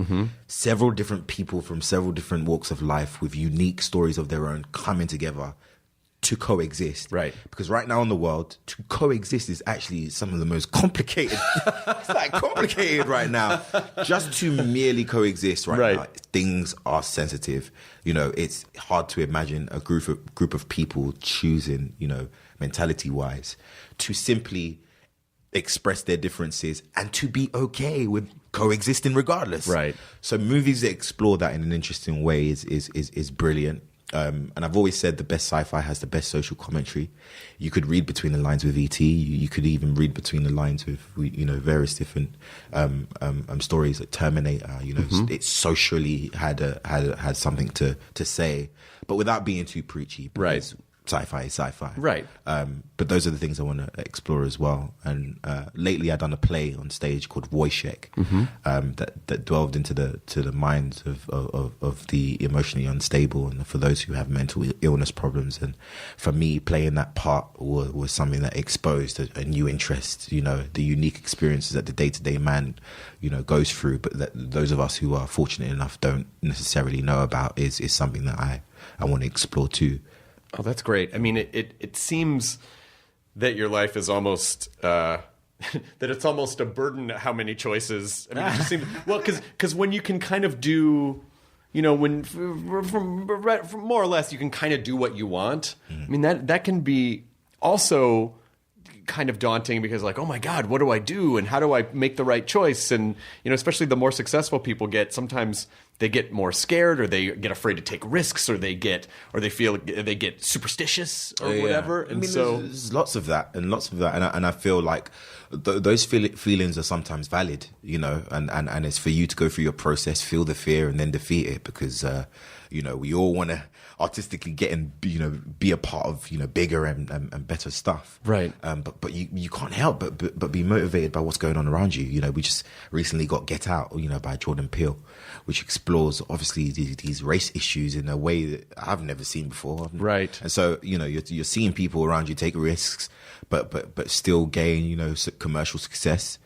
Several different people from several different walks of life with unique stories of their own coming together to coexist. Right. Because right now in the world, to coexist is actually some of the most complicated. It's like complicated right now. Just to merely coexist right now, things are sensitive. You know, it's hard to imagine a group of people choosing, you know, mentality-wise, to simply express their differences and to be okay with coexisting regardless. Right. So movies that explore that in an interesting way is brilliant. And I've always said the best sci-fi has the best social commentary. You could read between the lines with E.T. You could even read between the lines with, you know, various different stories like Terminator. You know, it socially had something to say, but without being too preachy. Because sci-fi is sci-fi. Right. But those are the things I want to explore as well. And lately I've done a play on stage called Wojciech that delved into the minds of the emotionally unstable and for those who have mental illness problems. And for me, playing that part was something that exposed a new interest, you know, the unique experiences that the day-to-day man, you know, goes through, but that those of us who are fortunate enough don't necessarily know about is something that I want to explore too. Oh, that's great. I mean, it seems that your life is almost that it's almost a burden. How many choices? I mean, it just seems because when you can kind of do, you know, when from more or less you can kind of do what you want. I mean, that can be also kind of daunting because, like, oh my God, what do I do and how do I make the right choice? And, you know, especially the more successful people get, sometimes they get more scared or they get afraid to take risks or they get superstitious or whatever. And I mean, so there's lots of that and I feel like those feelings are sometimes valid, you know, and it's for you to go through your process, feel the fear and then defeat it because, you know, we all want to artistically get and, you know, be a part of, you know, bigger and better stuff. Right. But you can't help but be motivated by what's going on around you. You know, we just recently got Get Out, you know, by Jordan Peele, which explores obviously these race issues in a way that I've never seen before. Right. And so, you know, you're seeing people around you take risks, but still gain, you know, commercial success.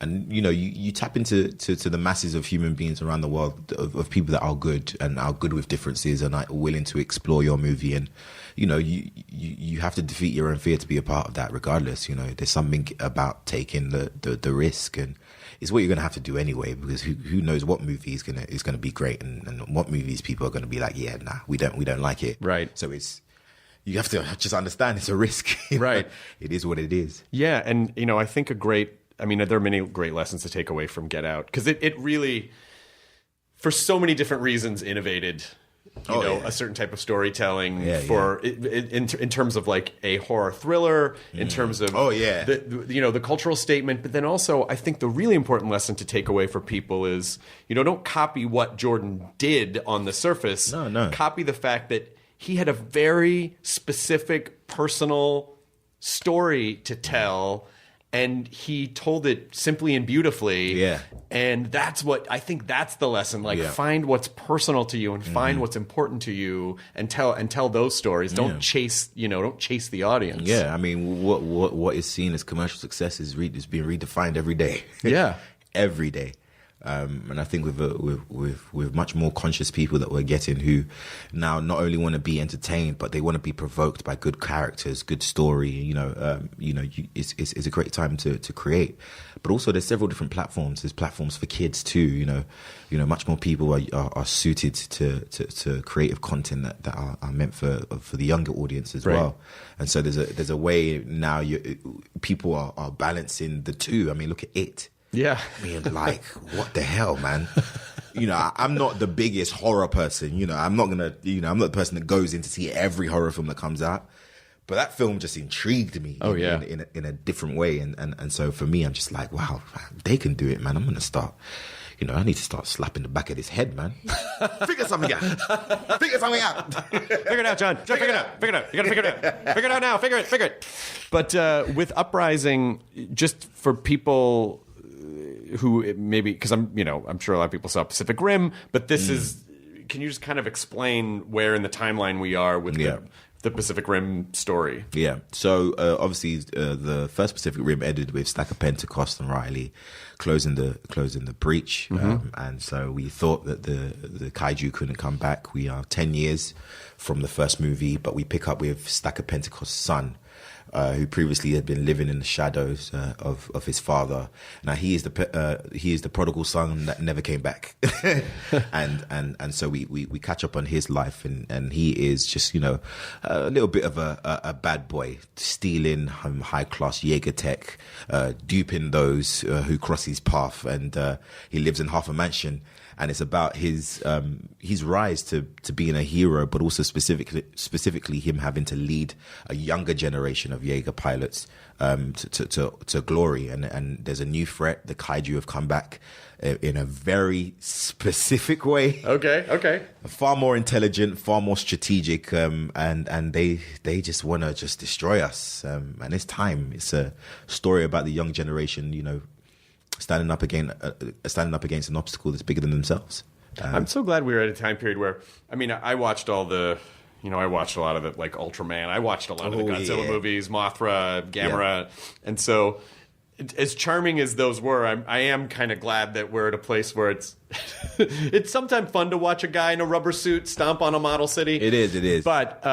And, you know, you tap into the masses of human beings around the world, of people that are good and are good with differences and are willing to explore your movie. And, you know, you have to defeat your own fear to be a part of that regardless. You know, there's something about taking the risk, and it's what you're going to have to do anyway, because who knows what movie is going to be great and what movies people are going to be like, yeah, nah, we don't like it. Right. So you have to just understand it's a risk. Right. It is what it is. Yeah. And, you know, I think there are many great lessons to take away from Get Out because it really, for so many different reasons, innovated, a certain type of storytelling in terms of like a horror thriller, in terms of the cultural statement. But then also, I think the really important lesson to take away for people is, you know, don't copy what Jordan did on the surface. No. Copy the fact that he had a very specific personal story to tell. And he told it simply and beautifully. Yeah. And that's the lesson. Like, find what's personal to you and find what's important to you and tell those stories. Don't chase the audience. Yeah. I mean, what is seen as commercial success is being redefined every day. Yeah. Every day. And I think with much more conscious people that we're getting, who now not only want to be entertained, but they want to be provoked by good characters, good story. It's a great time to create. But also, there's several different platforms. There's platforms for kids too. You know, much more people are suited to creative content that are meant for the younger audience as well. And so there's a way now people are balancing the two. I mean, look at it. Yeah. I mean, like, what the hell, man? You know, I'm not the biggest horror person. You know, I'm not the person that goes in to see every horror film that comes out. But that film just intrigued me in a different way. And so for me, I'm just like, wow, they can do it, man. I'm going to start, you know, I need to start slapping the back of his head, man. Figure something out. Figure something out. Figure it out, John. Figure it out. Figure it out. You got to figure it out. Figure it out now. Figure it. But with Uprising, just for people who maybe, because I'm sure a lot of people saw Pacific Rim, but this is, can you just kind of explain where in the timeline we are with the Pacific Rim story. Yeah. So obviously the first Pacific Rim ended with Stacker Pentecost and Riley closing the breach, and so we thought that the kaiju couldn't come back. We are 10 years from the first movie, but we pick up with Stacker Pentecost's son, who previously had been living in the shadows of his father. Now he is the prodigal son that never came back, and so we catch up on his life, and he is just a little bit of a bad boy, stealing high class Jaeger tech, duping those who cross his path, and he lives in half a mansion. And it's about his rise to being a hero, but also specifically him having to lead a younger generation of Jaeger pilots to glory. And there's a new threat. The kaiju have come back in a very specific way. Okay. Far more intelligent, far more strategic, and they just want to just destroy us. And it's time. It's a story about the young generation, standing up against an obstacle that's bigger than themselves. I'm so glad we were at a time period where, I watched all the, I watched a lot of the, like, Ultraman. I watched a lot of the Godzilla movies, Mothra, Gamera. And so, as charming as those were, I am kind of glad that we're at a place where it's it's sometimes fun to watch a guy in a rubber suit stomp on a model city. It is. But,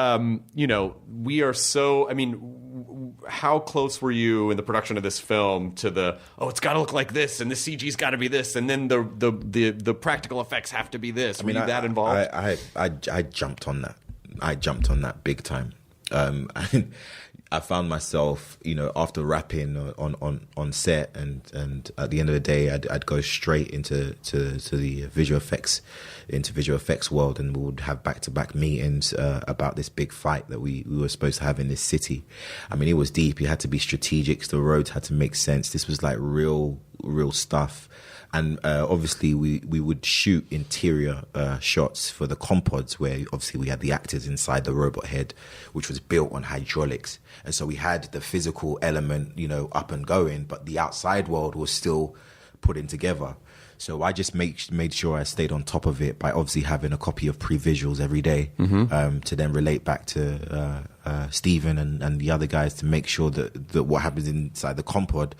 we are so, how close were you in the production of this film to it's got to look like this, and the CG's got to be this, and then the practical effects have to be this? Were you that involved? I jumped on that. I jumped on that big time. I found myself, after rapping on set, and at the end of the day, I'd go straight into the visual effects world, and we would have back-to-back meetings about this big fight that we were supposed to have in this city. It was deep. You had to be strategic. The roads had to make sense. This was like real stuff. And obviously, we would shoot interior shots for the compods, where obviously we had the actors inside the robot head, which was built on hydraulics. And so we had the physical element, up and going, but the outside world was still putting together. So I just made sure I stayed on top of it by obviously having a copy of pre-visuals every day, to then relate back to Stephen and the other guys to make sure that what happens inside the compod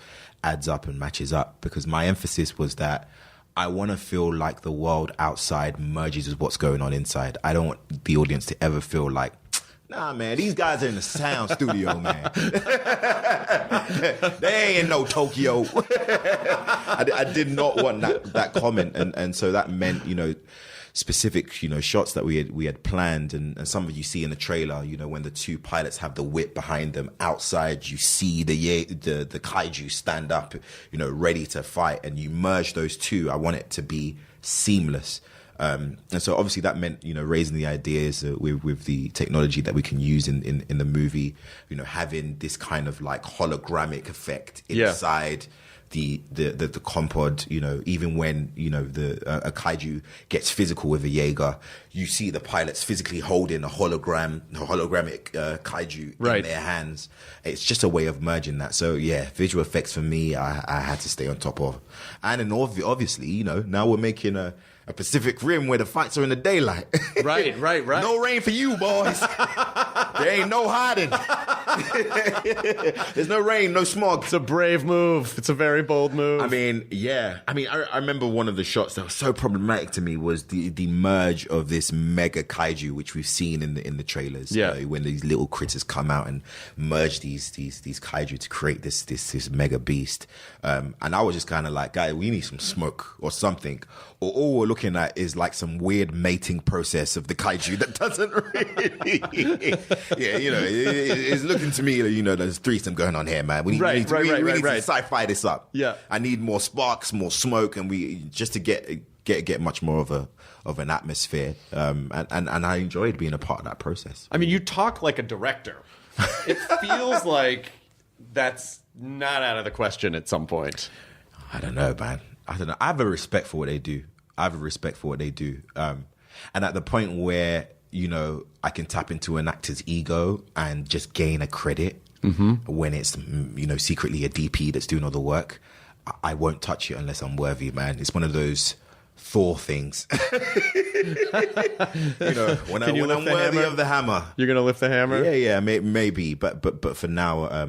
adds up and matches up. Because my emphasis was that I want to feel like the world outside merges with what's going on inside. I don't want the audience to ever feel like, nah, man, these guys are in the sound studio, man. They ain't in no Tokyo. I did not want that comment, and so that meant, specific, shots that we had planned, and some of you see in the trailer, when the two pilots have the whip behind them outside, you see the kaiju stand up, ready to fight, and you merge those two. I want it to be seamless. And so obviously that meant, raising the ideas with the technology that we can use in the movie, having this kind of like hologramic effect inside the compod, even when, a kaiju gets physical with a Jaeger, you see the pilots physically holding a hologramic kaiju in their hands. It's just a way of merging that. So yeah, visual effects for me, I had to stay on top of. And then obviously, now we're making a Pacific Rim where the fights are in the daylight. Right. No rain for you, boys. There ain't no hiding. There's no rain, no smog. It's a brave move. It's a very bold move. I remember one of the shots that was so problematic to me was the merge of this mega kaiju, which we've seen in the trailers. Yeah. When these little critters come out and merge these kaiju to create this mega beast. And I was just kind of like, guys, we need some smoke or something. Or all we're looking at is like some weird mating process of the kaiju that doesn't really... it's looking to me, there's threesome going on here, man. We need to sci-fi this up. Yeah. I need more sparks, more smoke, and just to get much more of an atmosphere. And I enjoyed being a part of that process. You talk like a director. It feels like that's not out of the question at some point. I don't know, man. I have a respect for what they do. And at the point where, I can tap into an actor's ego and just gain a credit when it's, secretly a DP that's doing all the work, I won't touch it unless I'm worthy, man. It's one of those Thor things. When I'm worthy of the hammer. You're gonna lift the hammer. Yeah, maybe, but for now,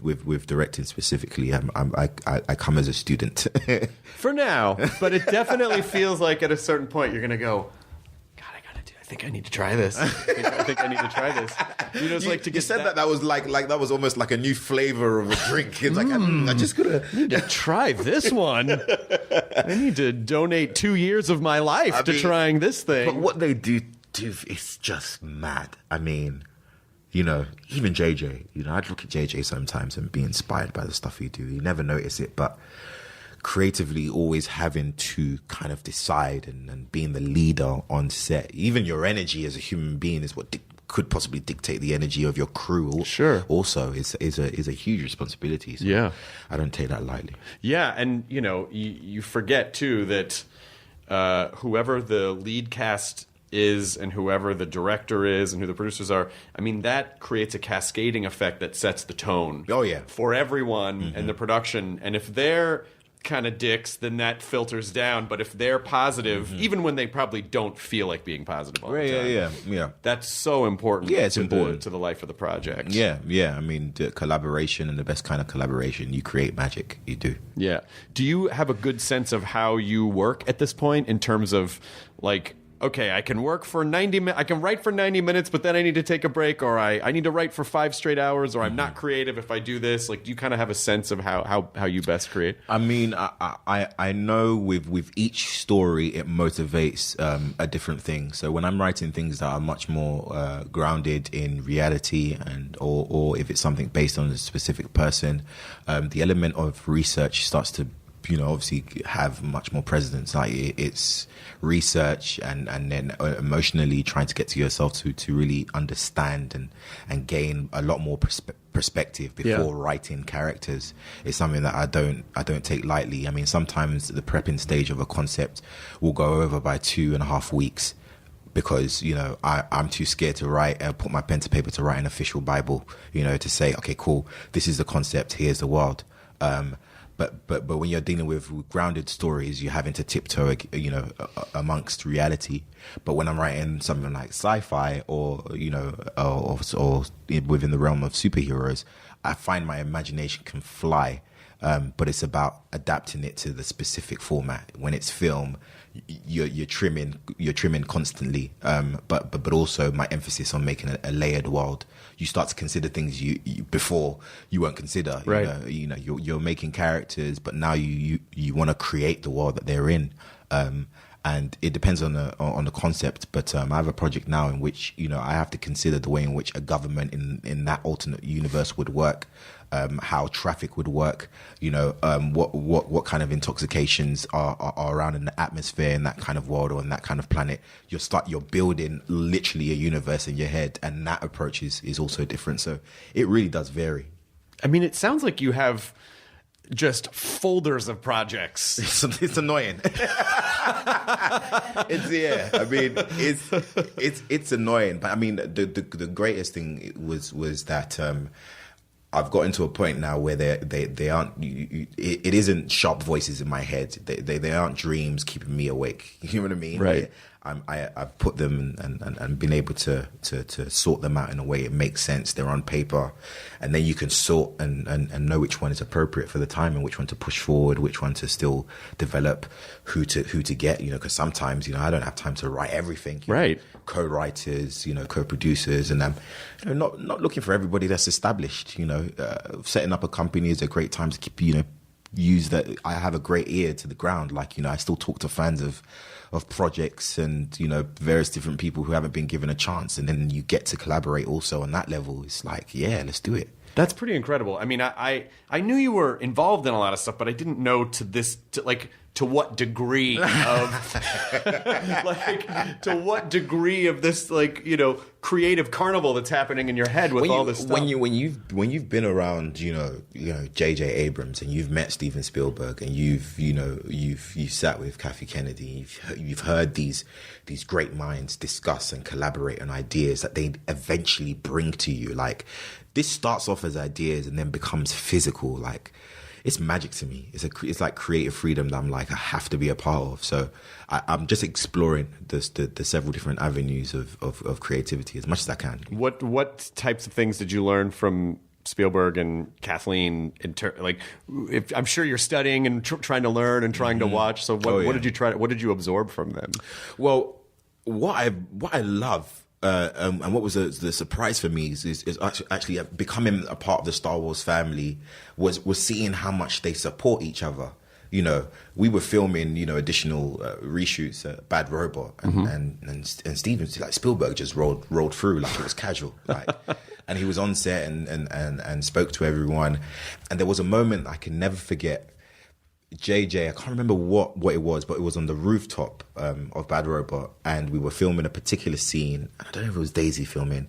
with directing specifically, I come as a student. For now, but it definitely feels like at a certain point you're gonna go, God, I think I need to try this. I think I need to try this. It's like to get you said that was like that was almost like a new flavor of a drink. It's like I just gotta need to try this one. I need to donate 2 years of my life to trying this thing. But what they do is just mad. I mean, even JJ. I'd look at JJ sometimes and be inspired by the stuff he do. You never notice it, but creatively always having to kind of decide and being the leader on set. Even your energy as a human being is what could possibly dictate the energy of your crew. Sure. Also, is a huge responsibility. So yeah. I don't take that lightly. Yeah, and you forget too that whoever the lead cast is and whoever the director is and who the producers are, I mean, that creates a cascading effect that sets the tone. Oh, yeah. For everyone and the production. And if they're kind of dicks, then that filters down. But if they're positive, even when they probably don't feel like being positive all the time, yeah, that's so important. Yeah, it's important to the life of the project. Yeah. I mean, the collaboration and the best kind of collaboration, you create magic. You do. Yeah. Do you have a good sense of how you work at this point in terms of like, okay, I can work for 90 minutes, I can write for 90 minutes, but then I need to take a break, or I need to write for 5 straight hours, or I'm not creative if I do this? Like, do you kind of have a sense of how you best create? I mean, I know with each story, it motivates a different thing. So when I'm writing things that are much more grounded in reality, or if it's something based on a specific person, the element of research starts to obviously have much more precedence. Like it's research and then emotionally trying to get to yourself to really understand and gain a lot more perspective before writing characters is something that I don't take lightly. I mean, sometimes the prepping stage of a concept will go over by 2.5 weeks because I'm too scared to write and put my pen to paper to write an official Bible, to say, okay, cool, this is the concept, here's the world. But when you're dealing with grounded stories, you're having to tiptoe, amongst reality. But when I'm writing something like sci-fi or within the realm of superheroes, I find my imagination can fly. But it's about adapting it to the specific format. When it's film, you're trimming constantly. But also my emphasis on making a layered world. You start to consider things you before you won't consider. Right. You're making characters, but now you want to create the world that they're in. And it depends on the concept. But I have a project now in which I have to consider the way in which a government in that alternate universe would work. How traffic would work, what kind of intoxications are around in the atmosphere in that kind of world or in that kind of planet. You're building literally a universe in your head, and that approach is also different. So it really does vary. I mean, it sounds like you have just folders of projects. It's annoying. It's annoying. But I mean, the greatest thing was that. I've gotten to a point now where they aren't. It isn't sharp voices in my head. They aren't dreams keeping me awake. You know what I mean? Right. I've put them and been able to sort them out in a way it makes sense. They're on paper, and then you can sort and know which one is appropriate for the time and which one to push forward, which one to still develop, who to get. Because sometimes I don't have time to write everything. Right. Co-writers, co-producers, and I'm not looking for everybody that's established. Setting up a company is a great time to keep use that. I have a great ear to the ground. Like I still talk to fans of projects and various different people who haven't been given a chance, and then you get to collaborate also on that level. It's like, yeah, let's do it. That's pretty incredible. I mean, I knew you were involved in a lot of stuff, but I didn't know to what degree of to what degree of this creative carnival that's happening in your head with all this stuff. When you've been around J.J. Abrams and you've met Steven Spielberg and you've sat with Kathy Kennedy, you've heard these great minds discuss and collaborate on ideas that they eventually bring to you. Like, this starts off as ideas and then becomes physical. Like, it's magic to me. It's like creative freedom that I'm like, I have to be a part of. So I'm just exploring the several different avenues of creativity as much as I can. What types of things did you learn from Spielberg and Kathleen? I'm sure you're studying and trying to learn and trying to watch. So what did you what did you absorb from them? Well, what I love. And what was the surprise for me is actually becoming a part of the Star Wars family was seeing how much they support each other. You know, we were filming, you know, additional reshoots at Bad Robot, and Steven, like Spielberg, just rolled through like it was casual, like, and he was on set and spoke to everyone, and there was a moment I can never forget. JJ, I can't remember what it was, but it was on the rooftop of Bad Robot, and we were filming a particular scene. I don't know if it was Daisy filming,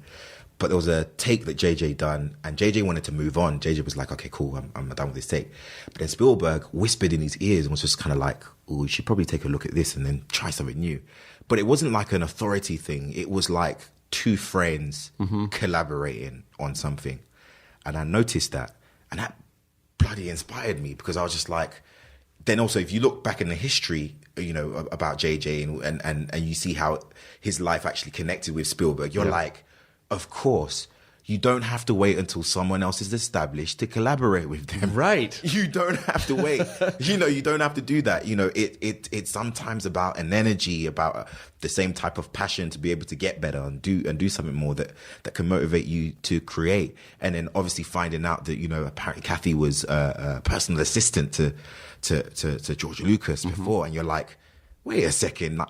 but there was a take that JJ done, and JJ wanted to move on. JJ was like, okay, cool, I'm done with this take. But then Spielberg whispered in his ears and was just kind of like, oh, you should probably take a look at this and then try something new. But it wasn't like an authority thing. It was like two friends collaborating on something. And I noticed that, and that bloody inspired me, because I was just like, then also, if you look back in the history, you know, about JJ and you see how his life actually connected with Spielberg, you're like, of course, you don't have to wait until someone else is established to collaborate with them. Right. You don't have to wait. You know, you don't have to do that. You know, it's sometimes about an energy, about the same type of passion to be able to get better and do something more that can motivate you to create. And then obviously finding out that, you know, apparently Kathy was a personal assistant to George Lucas before, and you're like, wait a second,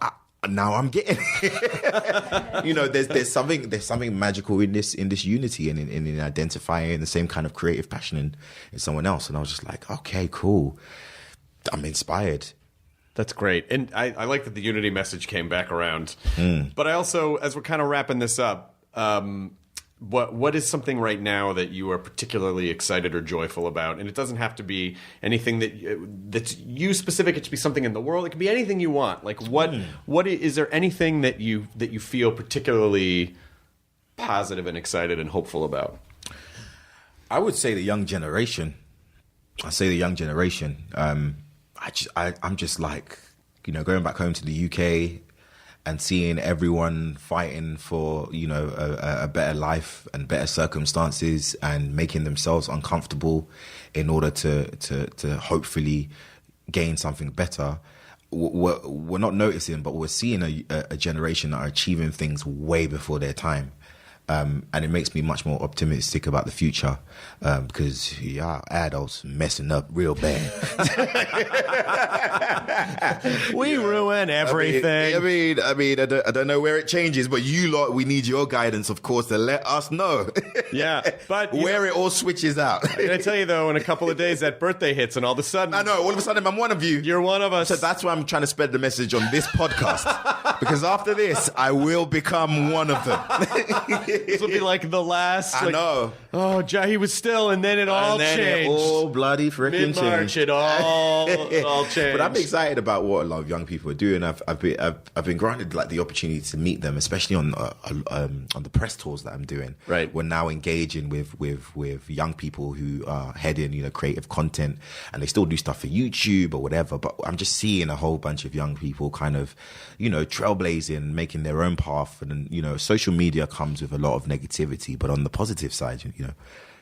now I'm getting it. You know, there's something magical in this unity and in identifying the same kind of creative passion in someone else. And I was just like, okay, cool, I'm inspired. That's great. And I like that the unity message came back around. But I also, as we're kind of wrapping this up, what is something right now that you are particularly excited or joyful about? And it doesn't have to be anything that's you specific. It should be something in the world. It can be anything you want. Like what is there anything that you feel particularly positive and excited and hopeful about? I would say the young generation. I'm just like, you know, going back home to the UK and seeing everyone fighting for, you know, a better life and better circumstances and making themselves uncomfortable in order to hopefully gain something better. We're not noticing, but we're seeing a generation that are achieving things way before their time. And it makes me much more optimistic about the future, because adults messing up real bad. We ruin everything. I mean, I don't know where it changes, but you lot, we need your guidance, of course, to let us know. Yeah, but where it all switches out. I'm gonna tell you though, in a couple of days, that birthday hits, and all of a sudden, I know, all of a sudden, I'm one of you. You're one of us. So that's why I'm trying to spread the message on this podcast, because after this, I will become one of them. This will be like the last. I know. Oh, he was still, and then it all changed. It all bloody freaking Mid-March, changed. it all changed. But I'm excited about what a lot of young people are doing. I've been granted like the opportunity to meet them, especially on the press tours that I'm doing. Right. We're now engaging with young people who are heading, you know, creative content, and they still do stuff for YouTube or whatever. But I'm just seeing a whole bunch of young people kind of, you know, trailblazing, making their own path. And you know, social media comes with a lot of negativity, but on the positive side, you know,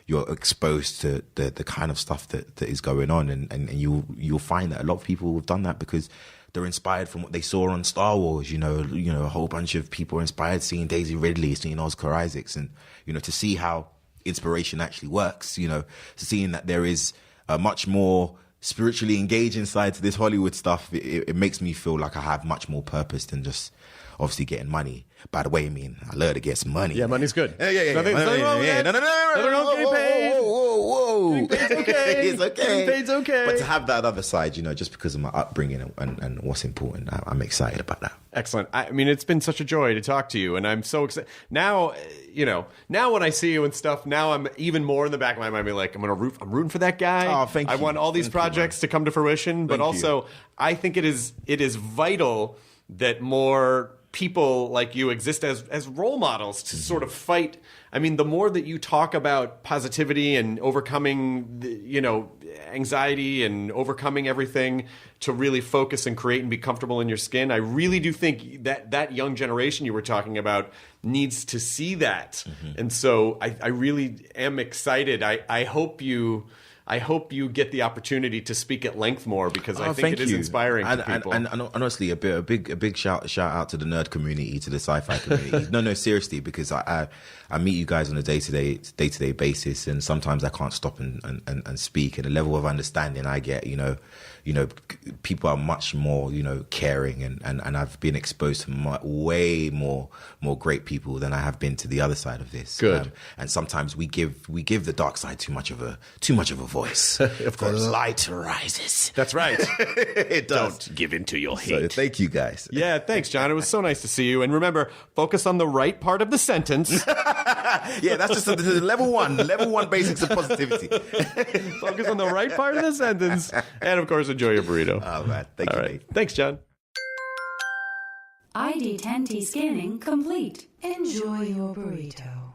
you're exposed to the kind of stuff that is going on, and you'll find that a lot of people have done that because they're inspired from what they saw on Star Wars. You know, a whole bunch of people are inspired seeing Daisy Ridley, seeing Oscar Isaacs, and you know, to see how inspiration actually works. You know, seeing that there is a much more spiritually engaging side to this Hollywood stuff. It makes me feel like I have much more purpose than just obviously getting money. By the way, I mean, I love to get some money. Yeah, money's good. Yeah. Nothing wrong with that. No. Nothing wrong with getting paid. Whoa. Getting paid's okay. It's okay. Getting paid's okay. But to have that other side, you know, just because of my upbringing and what's important, I'm excited about that. Excellent. I mean, it's been such a joy to talk to you, and I'm so excited. Now, you know, now when I see you and stuff, now I'm even more in the back of my mind, be like, I'm rooting for that guy. Oh, thank you. I want all these projects to come to fruition, but also I think it is vital that more people like you exist as role models to sort of fight. I mean, the more that you talk about positivity and overcoming, anxiety and overcoming everything to really focus and create and be comfortable in your skin, I really do think that young generation you were talking about needs to see that. And so I really am excited. I hope you get the opportunity to speak at length more, because I think it is inspiring to people. And honestly, a big shout out to the nerd community, to the sci-fi community. No, seriously, because I meet you guys on a day-to-day basis, and sometimes I can't stop and speak. And the level of understanding I get, people are much more, caring, and I've been exposed to way more great people than I have been to the other side of this. Good. And sometimes we give the dark side too much of a voice. Of course. The light rises. That's right. It does. Don't give in to your So hate. thank you guys. Yeah, thanks, John. It was so nice to see you. And remember, focus on the right part of the sentence. Yeah, that's just the level one basics of positivity. Focus on the right part of the sentence. And, of course, enjoy your burrito. Oh, man. Thank you, All right. mate. Thanks, John. ID10T scanning complete. Enjoy your burrito.